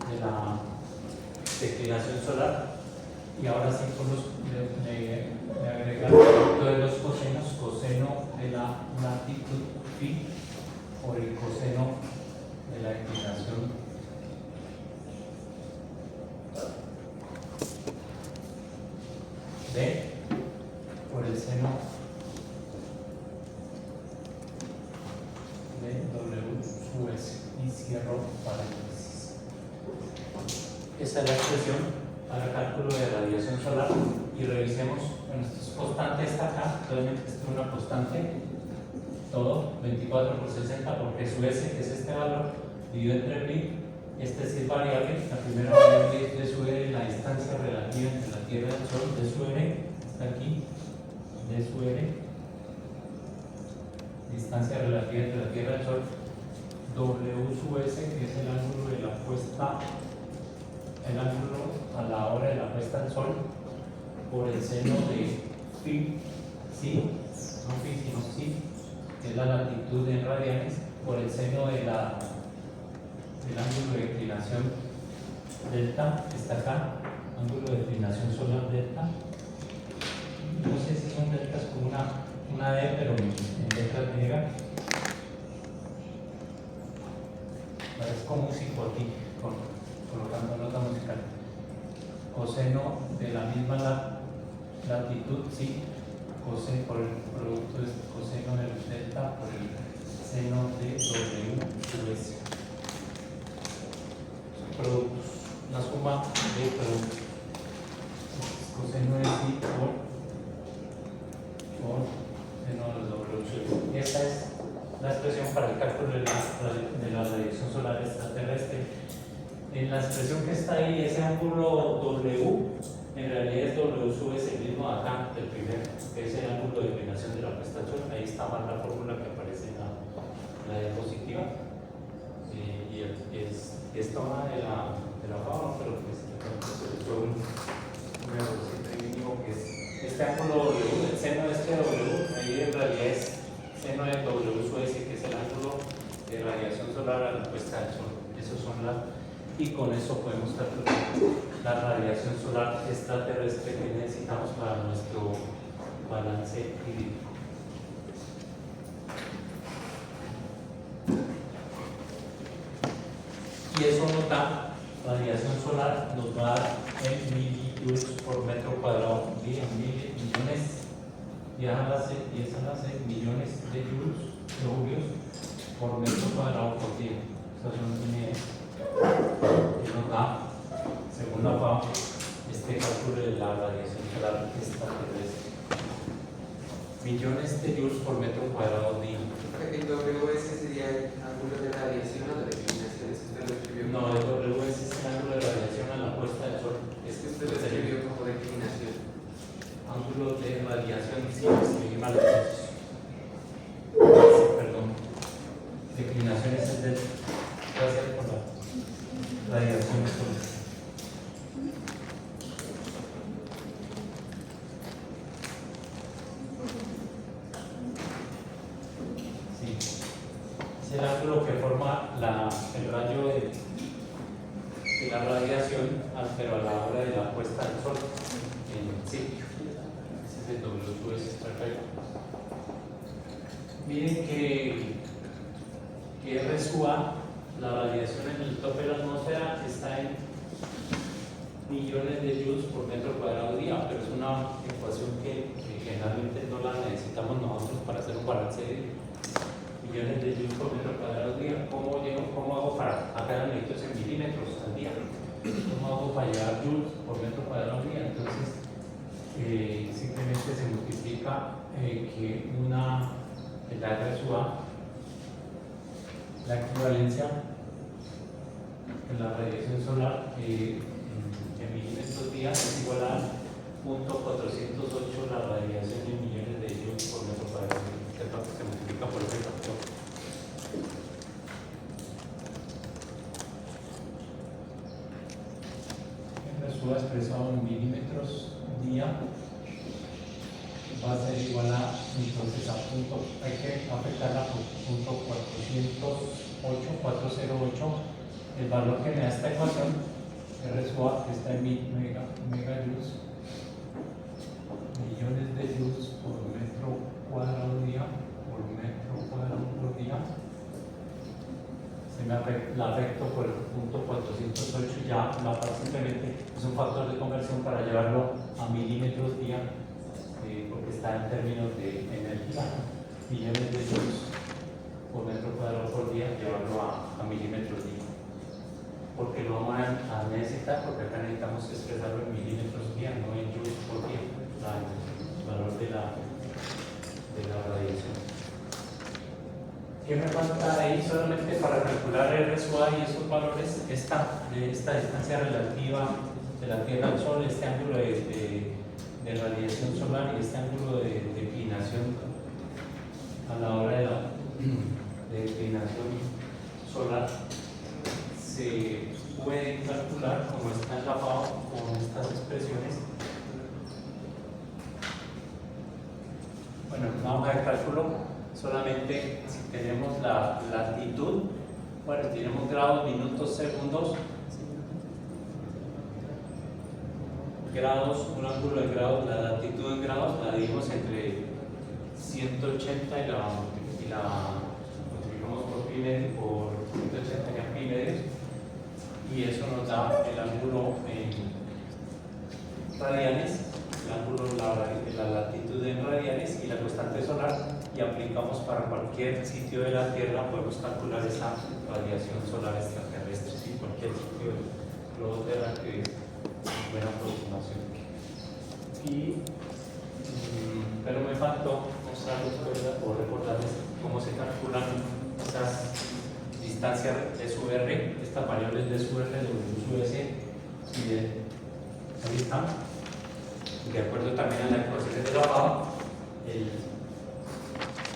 De la declinación solar. Y ahora sí le agregamos todos los cosenos, coseno de la latitud phi por el coseno de la declinación D por el seno de W sub S, y cierro paréntesis. Esa es la expresión para cálculo de radiación solar. Y revisemos, bueno, esto es constante, está acá, obviamente esto es una constante, todo 24 por 60 porque su S, que es este valor, dividido entre pi, este sí es variable, la primera variable es D sub r, la distancia relativa entre la Tierra y el Sol, D sub r, está aquí, D sub R, distancia relativa entre la Tierra y el Sol, W sub S, que es el ángulo de la puesta, el ángulo a la hora de la puesta del Sol, por el seno de phi, sí, no phi, sino sí, que es la latitud en radianes, por el seno de del ángulo de declinación delta, está acá, ángulo de declinación solar delta. No sé si son deltas con una D, pero en letras griegas. Parece como músico aquí, colocando nota musical. Coseno de la misma latitud, sí, coseno por el producto de coseno del delta por el seno de W sub S. Productos, la suma de productos. Coseno de sí por seno de W sub S. Esta es la expresión para el cálculo de la radiación solar extraterrestre. En la expresión que está ahí, ese ángulo W, en realidad es W sub S, el mismo de acá, del primero, que es el ángulo de declinación de la puesta del Sol. Ahí está más la fórmula que aparece en la diapositiva. Y es toma de la fama, pero pues se fue un errorcito ahí mínimo, que es este ángulo W, el seno de este W, ahí en realidad es seno de W sub S, que es el ángulo de radiación solar a la puesta del Sol. Esos son y con eso podemos calcular la radiación solar extraterrestre que necesitamos para nuestro balance hídrico. Y eso nos da, radiación solar nos va a dar en millijoules por metro cuadrado, y en millones, y esa hace millones de joules por metro cuadrado por día. Esas son las unidades. Y nos da, según la FAO, este cálculo de la radiación solar extraterrestre. Millones de joules por metro cuadrado día. El WS sería el ángulo de radiación o de declinación. ¿Es que usted lo escribió? No, el WS es el ángulo de radiación a la puesta del Sol. Es que usted lo escribió como declinación. Ángulo de radiación, sí, escribí mal entonces. Sí, perdón. Declinación es el del. Gracias por la radiación solar. Es el ángulo que forma el rayo de la radiación, pero a la hora de la puesta del Sol en sitio. Ese es el W sub S perfecto. Miren que R sub A, la radiación en el tope de la atmósfera, está en millones de joules por metro cuadrado día, pero es una ecuación que generalmente no la necesitamos nosotros para hacer un balance de millones de joules por metro cuadrado día. ¿Cómo hago para, acá necesito en milímetros al día? ¿Cómo hago para llegar joules por metro cuadrado día? Entonces, simplemente se multiplica que la R sub A, la equivalencia de la radiación solar en milímetros día es igual a 0.408 la radiación en millones de joules por metro cuadrado. Este factor se multiplica por ese factor. R sub A expresado en milímetros día va a ser igual a, entonces hay que afectarla por punto 408, el valor que me da esta ecuación, R sub A, que está en megajoules, millones de joules por metro cuadrado día, por día, la afecto por el punto 408 y ya simplemente es un factor de conversión para llevarlo a milímetros día, porque está en términos de energía, millones de joules por metro cuadrado por día, llevarlo a milímetros día, porque lo vamos a necesitar, porque acá necesitamos expresarlo en milímetros día, no en joules por día, el valor de la radiación. ¿Qué me falta ahí? Solamente para calcular R sub A y esos valores, esta distancia relativa de la Tierra al Sol, este ángulo de radiación solar y este ángulo de Bueno, una hoja de cálculo, solamente si tenemos la latitud, bueno, tenemos grados, minutos, segundos, grados, un ángulo de grados, la latitud en grados la dimos entre 180 y la multiplicamos por pi medio, por 180 ya pi medios, y eso nos da el ángulo en radianes, el ángulo, la latitud en radianes y la constante solar, y aplicamos para cualquier sitio de la Tierra, podemos calcular esa radiación solar extraterrestre, ¿sí? Cualquier sitio del globo terráqueo es buena aproximación. Pero me faltó mostrarles o recordarles cómo se calculan esas distancias de su R, estas variables de su R, W, S y de ahí están. De acuerdo también a las ecuaciones de la FAO, el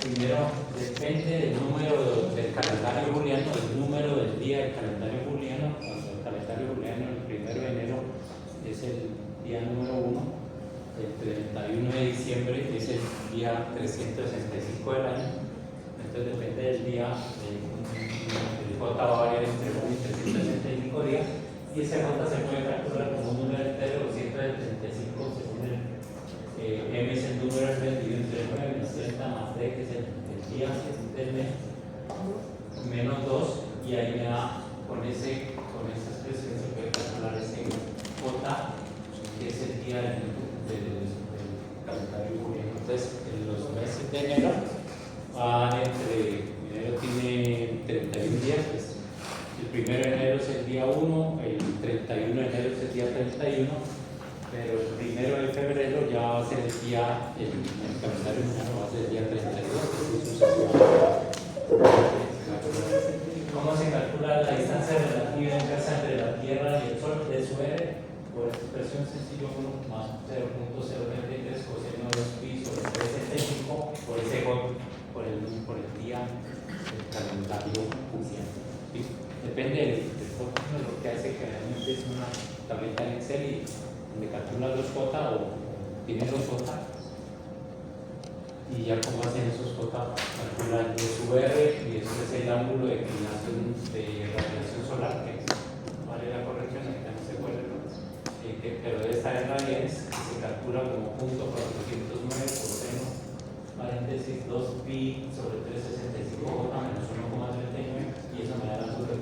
primero depende del número del calendario juliano, del número del día del calendario juliano. Cuando el calendario juliano, el 1 de enero, es el día número 1, el 31 de diciembre es el día 365 del año. Entonces depende del día, el J va a variar entre 1 y 365 días, y ese J se puede calcular como un número entero, 135 según el M es el número dividido entre 9 más 30 más D, que es el día del mes, menos 2, y ahí me da, con esa expresión se puede calcular ese J, que es el día del calendario juliano. Entonces, en los meses de enero van enero tiene 31 días, pues, el 1 de enero es el día 1, el 31 de enero es el día 31, pero el 1 de febrero ya va a ser el día, el calendario humano va a ser el día 32, ¿Cómo se calcula la distancia relativa inversa entre la Tierra y el Sol de su R? Por expresión sencillo 1 más 0.033 coseno 2 pi sobre 365 por ese J, por el día del calendario juliano. ¿Sí? Depende del fórmula, lo que hace que realmente es una tableta en Excel y donde calcula los J o tiene los J, y ya como hacen esos J, calcula el su R, y eso es el ángulo de inclinación de radiación solar, que vale la corrección, ahorita no se puede, pero de esta en radianes se calcula como punto 409 por seno paréntesis 2 pi sobre 365 J menos 1,39, y eso me da el ángulo de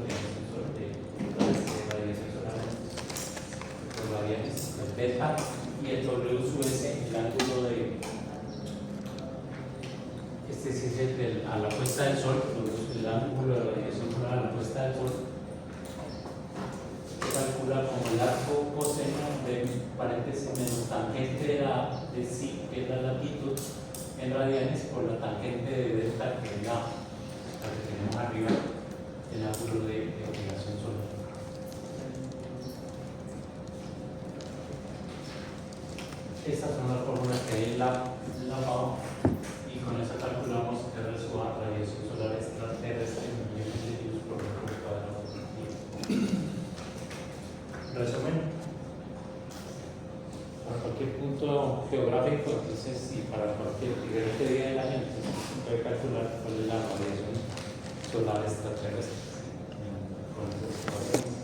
radiación solar por radianes, el delta, y el W sub S, el ángulo de este es el a la puesta del sol, el ángulo de radiación solar a la puesta del sol se calcula como el arco coseno de paréntesis menos tangente de psi, que es la latitud en radianes, por la tangente de delta, que es la que tenemos arriba, el ángulo de inclinación solar. Estas son las fórmulas que hay en la FAO, y con eso calculamos R sub A, radiación solar extraterrestre en millones de luz por metro cuadrado. Resumen, para cualquier punto geográfico, entonces, y para cualquier diferente día del año, entonces se puede calcular cuál es la radiación solar extraterrestre con esas ecuaciones.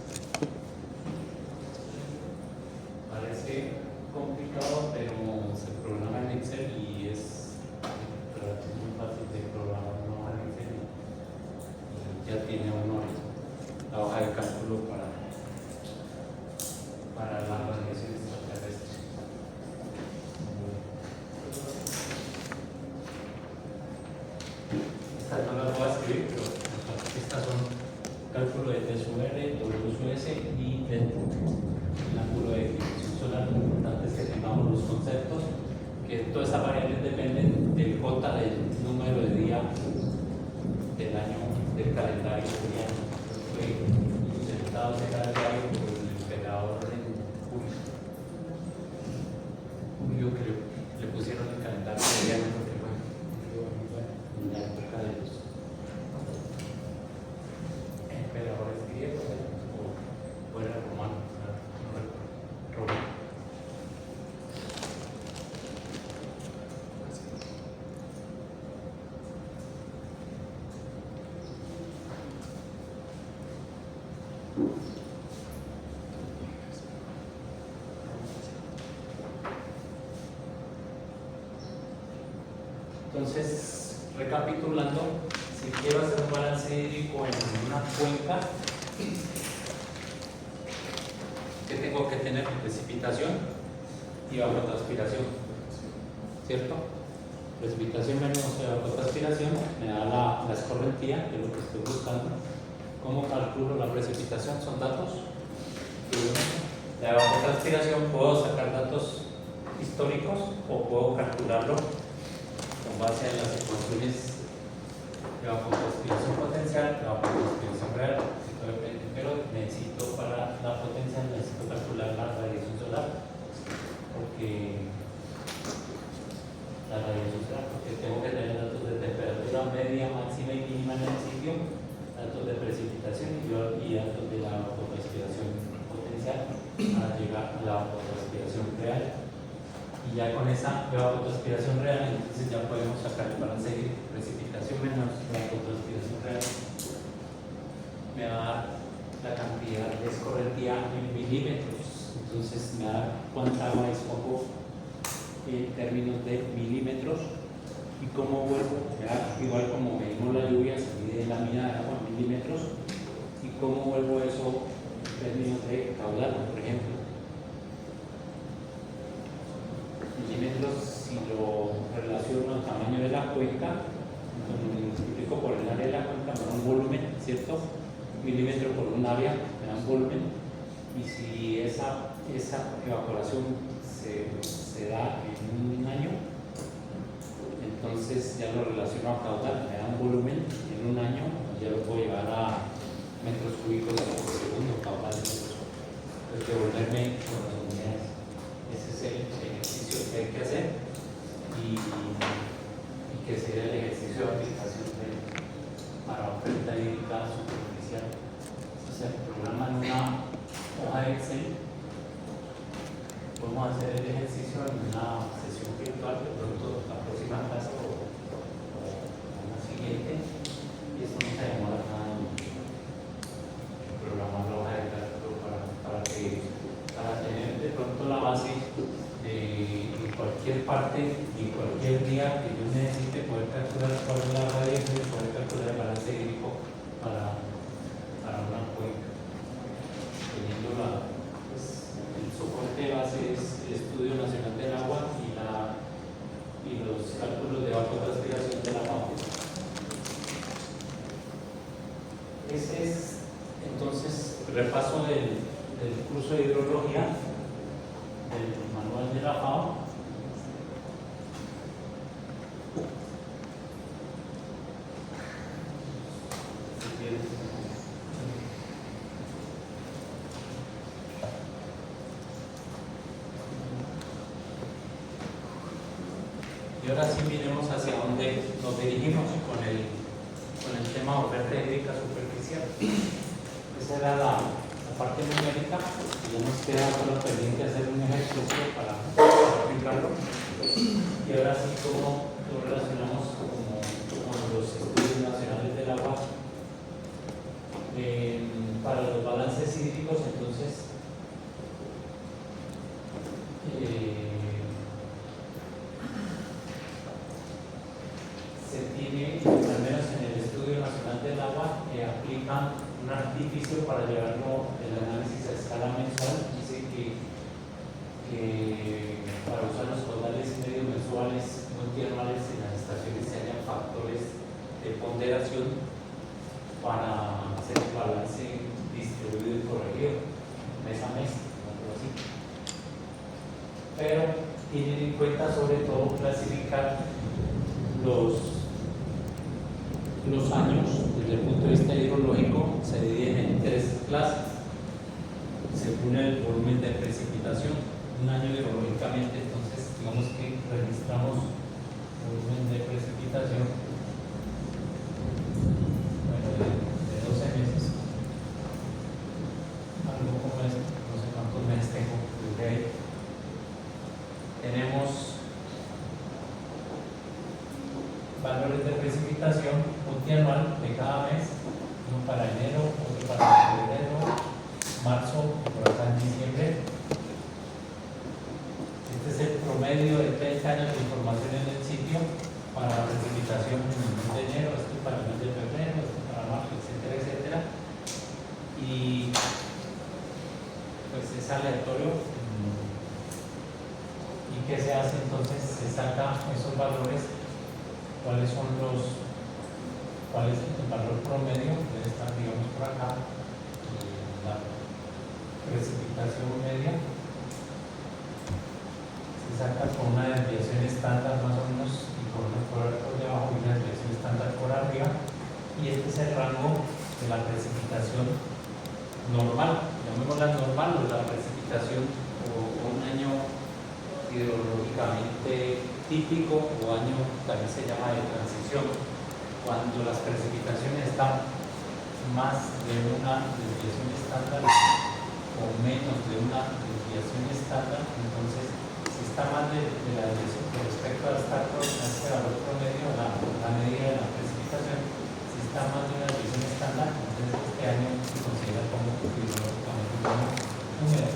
Parece complicado, pero se programa en Excel y es muy fácil de programar una hoja en Excel, y ya tiene uno la hoja de cálculo para la radiación extraterrestre. Estas no las voy a escribir, pero estas son cálculo de T sub R, W sub S y el ángulo de inclinación solar. Lo importante es que tengamos los conceptos, que todas estas variables dependen del J, del número de día del año del calendario juliano. Inventado ese calendario por el emperador en julio, creo, le pusieron el calendario juliano porque fue en la época de los emperadores griegos o era romano, no recuerdo. Entonces, recapitulando, si quiero hacer un balance hídrico en una cuenca, ¿qué tengo que tener? Precipitación y evapotranspiración, ¿cierto? Precipitación menos evapotranspiración me da la escorrentía, que es lo que estoy buscando. ¿Cómo calculo la precipitación? Son datos. La evapotranspiración puedo sacar datos históricos o puedo calcularlo con base en las ecuaciones de evapotranspiración potencial, evapotranspiración real, esto depende, pero necesito para la potencial necesito calcular la radiación solar, porque tengo que tener datos de temperatura media, máxima y mínima en el sitio, datos de precipitación y datos de la evapotranspiración potencial para llegar a la evapotranspiración real. Y ya con esa evapotranspiración real, entonces ya podemos sacar el balance de precipitación menos evapotranspiración real. Me va a dar la cantidad de escorrentía en milímetros. Entonces me va a dar cuánta agua dispongo en términos de milímetros. Y cómo vuelvo, igual como medimos la lluvia, se mide la mina de agua en milímetros. Y cómo vuelvo eso en términos de caudal, por ejemplo. Milímetros, si lo relaciono al tamaño de la cuenca, lo multiplico por el área de la cuenca, me da un volumen, ¿cierto? Milímetro por un área me da un volumen, y si esa evaporación se da en un año, entonces ya lo relaciono a caudal, me da un volumen en un año, ya lo puedo llevar a metros cúbicos por segundo, caudal de metros cúbicos. Entonces, devolverme con las unidades. Ese es el ejercicio que hay que hacer y que sería el ejercicio de aplicación para oferta hídrica superficial. O sea, se programa en una hoja de Excel. Podemos hacer el ejercicio en una sesión virtual, de pronto la próxima clase o la siguiente, y esto no se demora nada en programar la hoja de cálculo para tener de pronto la base de cualquier parte y cualquier día que yo necesite poder calcular cuál es la radiación y poder calcular el balance hídrico para una cuenca. Teniendo el soporte de base es el Estudio Nacional del Agua y los cálculos de evapotranspiración de la FAO. Ese es entonces el repaso del curso de hidrología del manual de la FAO. Y ahora sí miremos hacia dónde nos dirigimos con el tema de oferta hídrica superficial. Esa era la parte numérica, y ya nos queda solo pendiente hacer un ejercicio para aplicarlo. Y ahora sí, cómo lo relacionamos con los estudios nacionales del agua para los balances hídricos. Entonces, se tiene, al menos en el Estudio Nacional del Agua, aplica un artificio para llevarlo el análisis a escala mensual. Dice que para usar los caudales medios mensuales multianuales en las estaciones se hallan factores de ponderación para hacer el balance distribuido y corregido mes a mes, algo así. Pero tienen en cuenta sobre todo clasificar los años desde el punto de vista hidrológico. Se dividen en tres clases según el volumen de precipitación. Un año hidrológicamente, entonces digamos que registramos volumen de precipitación de 12 meses, algo como esto, no sé cuántos meses tengo desde ahí. Tenemos valores de precipitación multianual de cada mes, uno para enero, otro para febrero, marzo, por acá en diciembre. Este es el promedio de 30 años de información en el sitio para precipitación en el mes de enero, esto para el mes de febrero, esto para marzo, etcétera, etcétera. Y pues es aleatorio. ¿Y qué se hace entonces? Se saca esos valores, cuál es el valor promedio, debe estar digamos por acá, la precipitación media se saca con una desviación estándar más o menos y con una por debajo y una desviación estándar por arriba, y este es el rango de la precipitación normal, llamémosla normal, o la precipitación o un año hidrológicamente típico o año también se llama de transición, cuando las precipitaciones están más de una desviación estándar o menos de una desviación estándar. Entonces si está más de la desviación con respecto a este valor promedio, la medida de la precipitación, si está más de una desviación estándar, entonces este año se considera como hidrológicamente húmedo,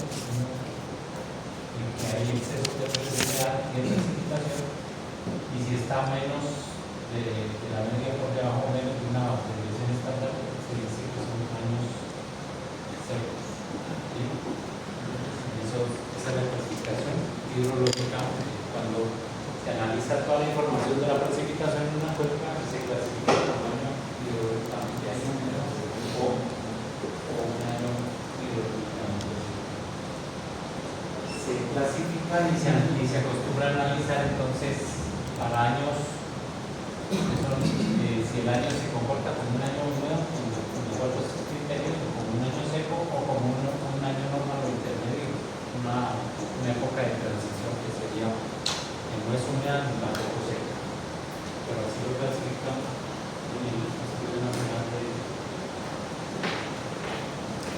en que hay exceso de precipitación, y si está menos de la media por debajo menos de una desviación estándar, se dice que son años secos. ¿Sí? Esa es la clasificación hidrológica. Cuando se analiza toda la información de la precipitación en una cuenca, se clasifica como año hidrológicamente húmedo o un año hidrológicamente. Se clasifica y se acostumbra a analizar entonces para años que son, si el año se comporta como un año húmedo, con los criterios, o como un año seco o como un año normal o intermedio, una época de transición que sería que no es húmeda ni tampoco seca, pero así lo clasifican en el Estudio Nacional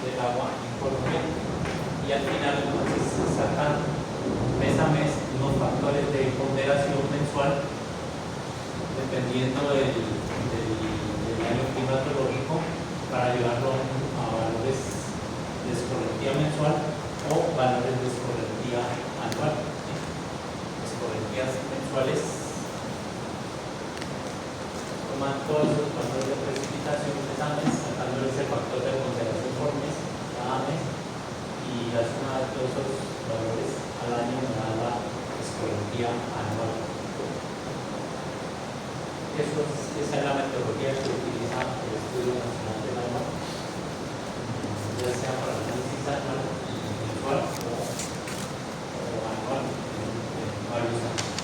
del Agua en Colombia. Y al final entonces se sacan mes a mes unos factores de ponderación mensual dependiendo del año climatológico para llevarlo a valores de escorrentía mensual o valores de escorrentía anual. Escorrentías mensuales toman todos los valores de precipitación mes a mes, sacándoles el factor de ponderación por mes cada mes, y la suma de todos esos valores al año me da la escorrentía anual. Esa es la metodología que utiliza el Estudio Nacional del Agua, ya sea para el análisis anual, mensual o anual en varios años.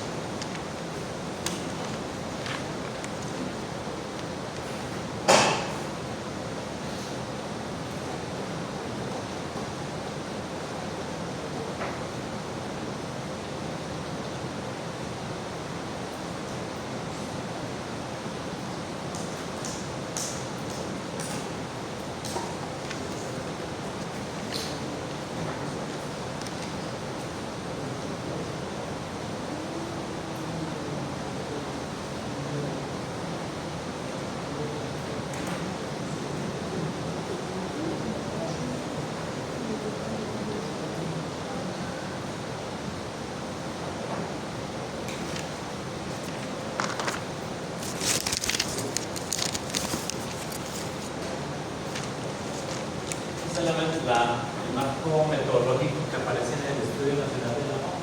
El marco metodológico que aparece en el Estudio Nacional del Agua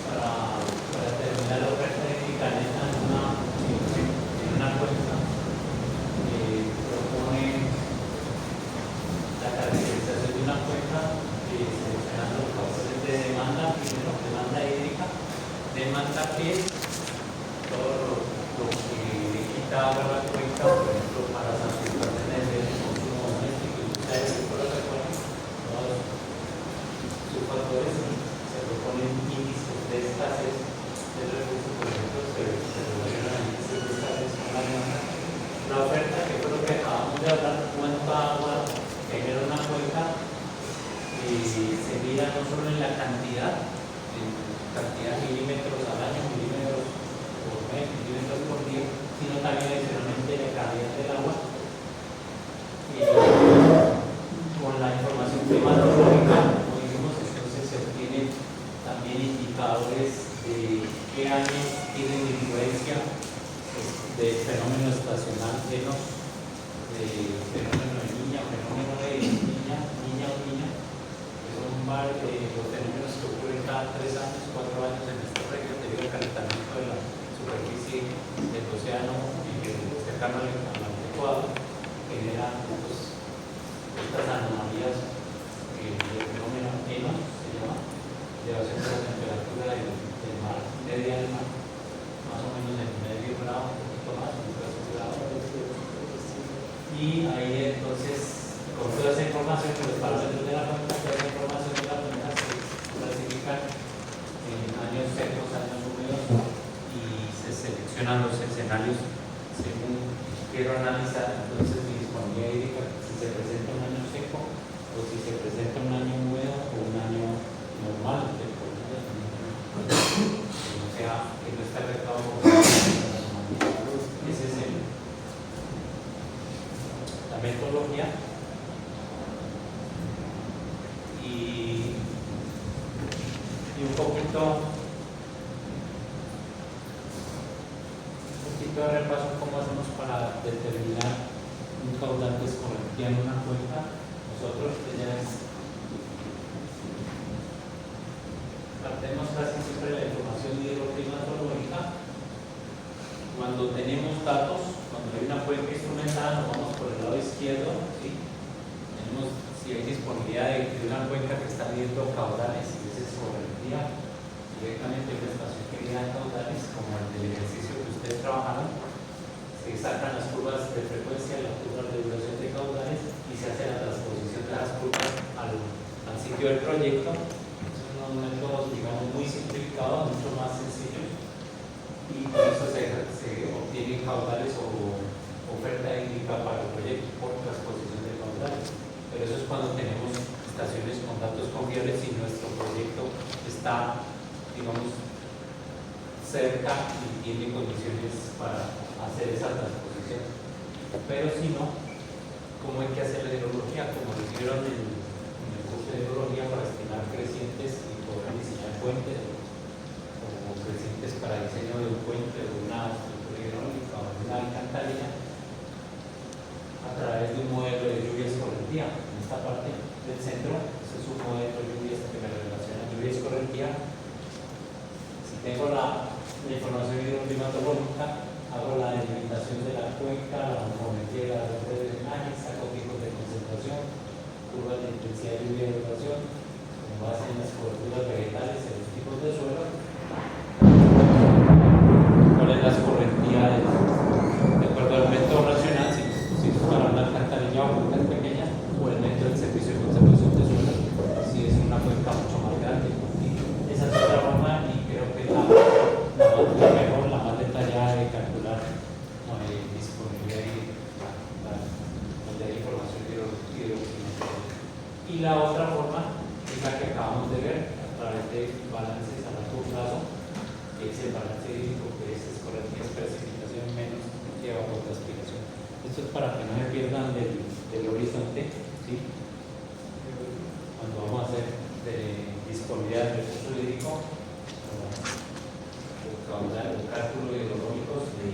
para determinar la oferta hídrica neta en una cuenca, propone la caracterización de una cuenca seleccionando los factores de demanda, primero demanda hídrica, demanda que todo lo que le quita agua a la cuenca, por ejemplo para satisfacer todos sus factores se proponen índices de escasez del recurso, por ejemplo, se relacionan índices de escasez con la demanda. La oferta, que fue lo que acabamos de hablar, cuánta agua genera una cuenca, se mira no solo en la cantidad de milímetros al año, milímetros por mes, milímetros por día, sino también adicionalmente superficie del fenómeno estacional Enos, fenómeno de niña, fenómeno de niña, que son los fenómenos que ocurren cada 3 años, 4 años en esta región debido al calentamiento de la superficie del océano cercano al Ecuador, generan estas anomalías del fenómeno Enos, se llama, elevación de la temperatura del mar, media del mar, más o menos en medio grado, un poquito más, un casi grado. Y ahí entonces, con toda esa información, con los parámetros de la cuenca, toda esa información de la cuenca se clasifican en años secos, años húmedos, y se seleccionan los escenarios según quiero analizar entonces mi disponibilidad hídrica, si se presenta un año seco o si se presenta un año húmedo o un año normal, que no sea, que no esté afectado por ese es la metodología. Y un poquito de repaso cómo hacemos para determinar un caudal que escorrentía en una cuenca. Nosotros partemos casi siempre de la información hidroclimatológica. Cuando tenemos datos, cuando hay una cuenca instrumentada, nos vamos por el lado izquierdo, ¿sí? Tenemos si hay disponibilidad de una cuenca que está midiendo caudales, y ese escorrentía directamente una estación que mida caudales, como el del ejercicio que ustedes trabajaron. Se sacan las curvas de frecuencia, las curvas de duración de caudales y se hace la transposición de las curvas al sitio del proyecto. Son unos métodos, digamos, muy simplificados, mucho más sencillos, y por eso se obtienen caudales o oferta hídrica para el proyecto por transposición de caudales. Pero eso es cuando tenemos estaciones con datos confiables y nuestro proyecto está, digamos, cerca y tiene condiciones para hacer esa transposición. Pero si no, ¿cómo hay que hacer la hidrología? Como lo hicieron en el curso de hidrología para estimar crecientes y poder diseñar puentes o crecientes para diseño de un puente o de una estructura hidráulica o de una alcantarilla a través de un modelo de lluvia escorrentía. En esta parte del centro, ese es un modelo de lluvia que me relaciona lluvia escorrentía. Si tengo la información hidroclimatológica, hago la delimitación de la cuenca, la morfología de la red de drenaje, saco picos de concentración, curvas de intensidad de lluvia y duración, con base en las coberturas vegetales y los tipos de suelo. ¿Cuál es la escorrentía de acuerdo al método racional? Si es para una alcantarilla o cuencas pequeñas, o el método del servicio de conservación de suelo, si es una cuenca mucho más grande. Esa es otra forma y creo que la mejor, la más detallada de calcular disponibilidad y la información hidroclimatológica. Y la otra forma es la que acabamos de ver a través de balances a largo plazo, que es el balance hídrico, que es escorrentía, precipitación menos evapotranspiración. Esto es para que no se pierdan del horizonte, ¿sí? Cuando vamos a hacer disponibilidad del recurso hídrico, el cálculo hidrológicos de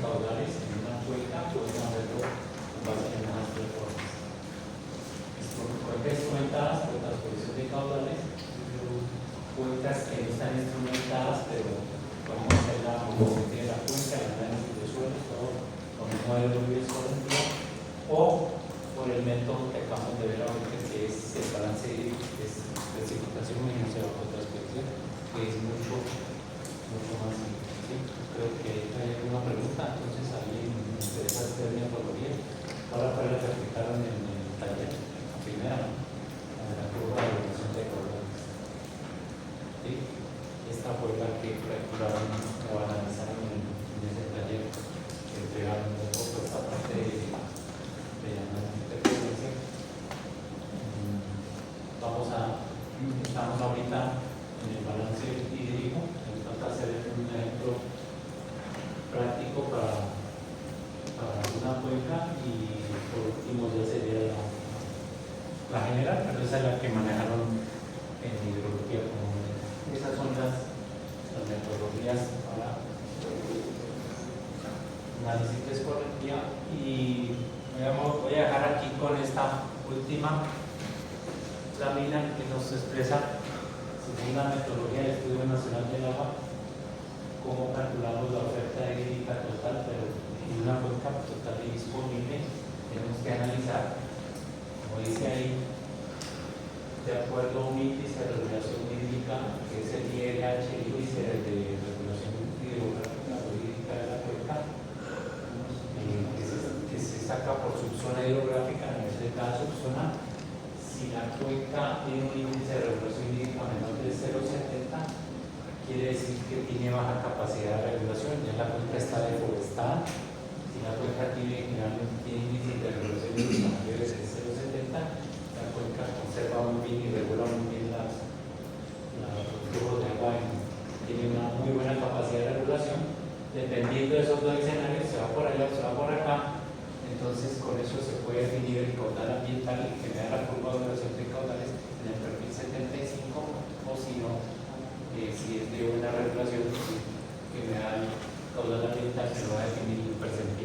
caudales en una cuenca, podemos hacerlo con base en unas tres formas. Cuencas instrumentadas por transposición de caudales, cuencas que no están instrumentadas, pero podemos hacer la morfología de la cuenca, el análisis de suelos, todo con un modelo de lluvia escorrentía, o por el método que acabamos de ver ahorita, que es el balance hídrico, que es precipitación menos evapotranspiración, que es mucho más simple, ¿sí? Creo que hay una pregunta, entonces alguien me interesa hacer metodología. Ahora fue la que aplicaron en el taller, la primera, la curva de evolución de caudales. ¿Sí? Esta fue la que calcularon o analizaron en ese taller que entregaron de poco esta análisis de escorrentía, y voy a dejar aquí con esta última lámina que nos expresa, según la metodología del Estudio Nacional del Agua, cómo calculamos la oferta hídrica total, pero en una cuenca total y disponible tenemos que analizar, como dice ahí, de acuerdo a un índice de regulación hídrica, que es el IRH, índice de regulación hidrográfica o hídrica de la cuenca, que se saca por subzona hidrográfica, en este caso subzona. Si la cuenca tiene un índice de regulación hídrica menor de 0,70, quiere decir que tiene baja capacidad de regulación, ya la cuenca está deforestada. Si la cuenca tiene índice de regulación hídrica mayor de 0,70, la cuenca conserva muy bien y regula muy bien los flujos de agua, tiene una muy buena capacidad de regulación. Dependiendo de esos dos escenarios, se va por allá o se va por acá, entonces con eso se puede definir el caudal ambiental que me da la curva de los caudales en el perfil 75, o si no, si es de buena regulación, que me da el caudal ambiental, que me va a definir el porcentaje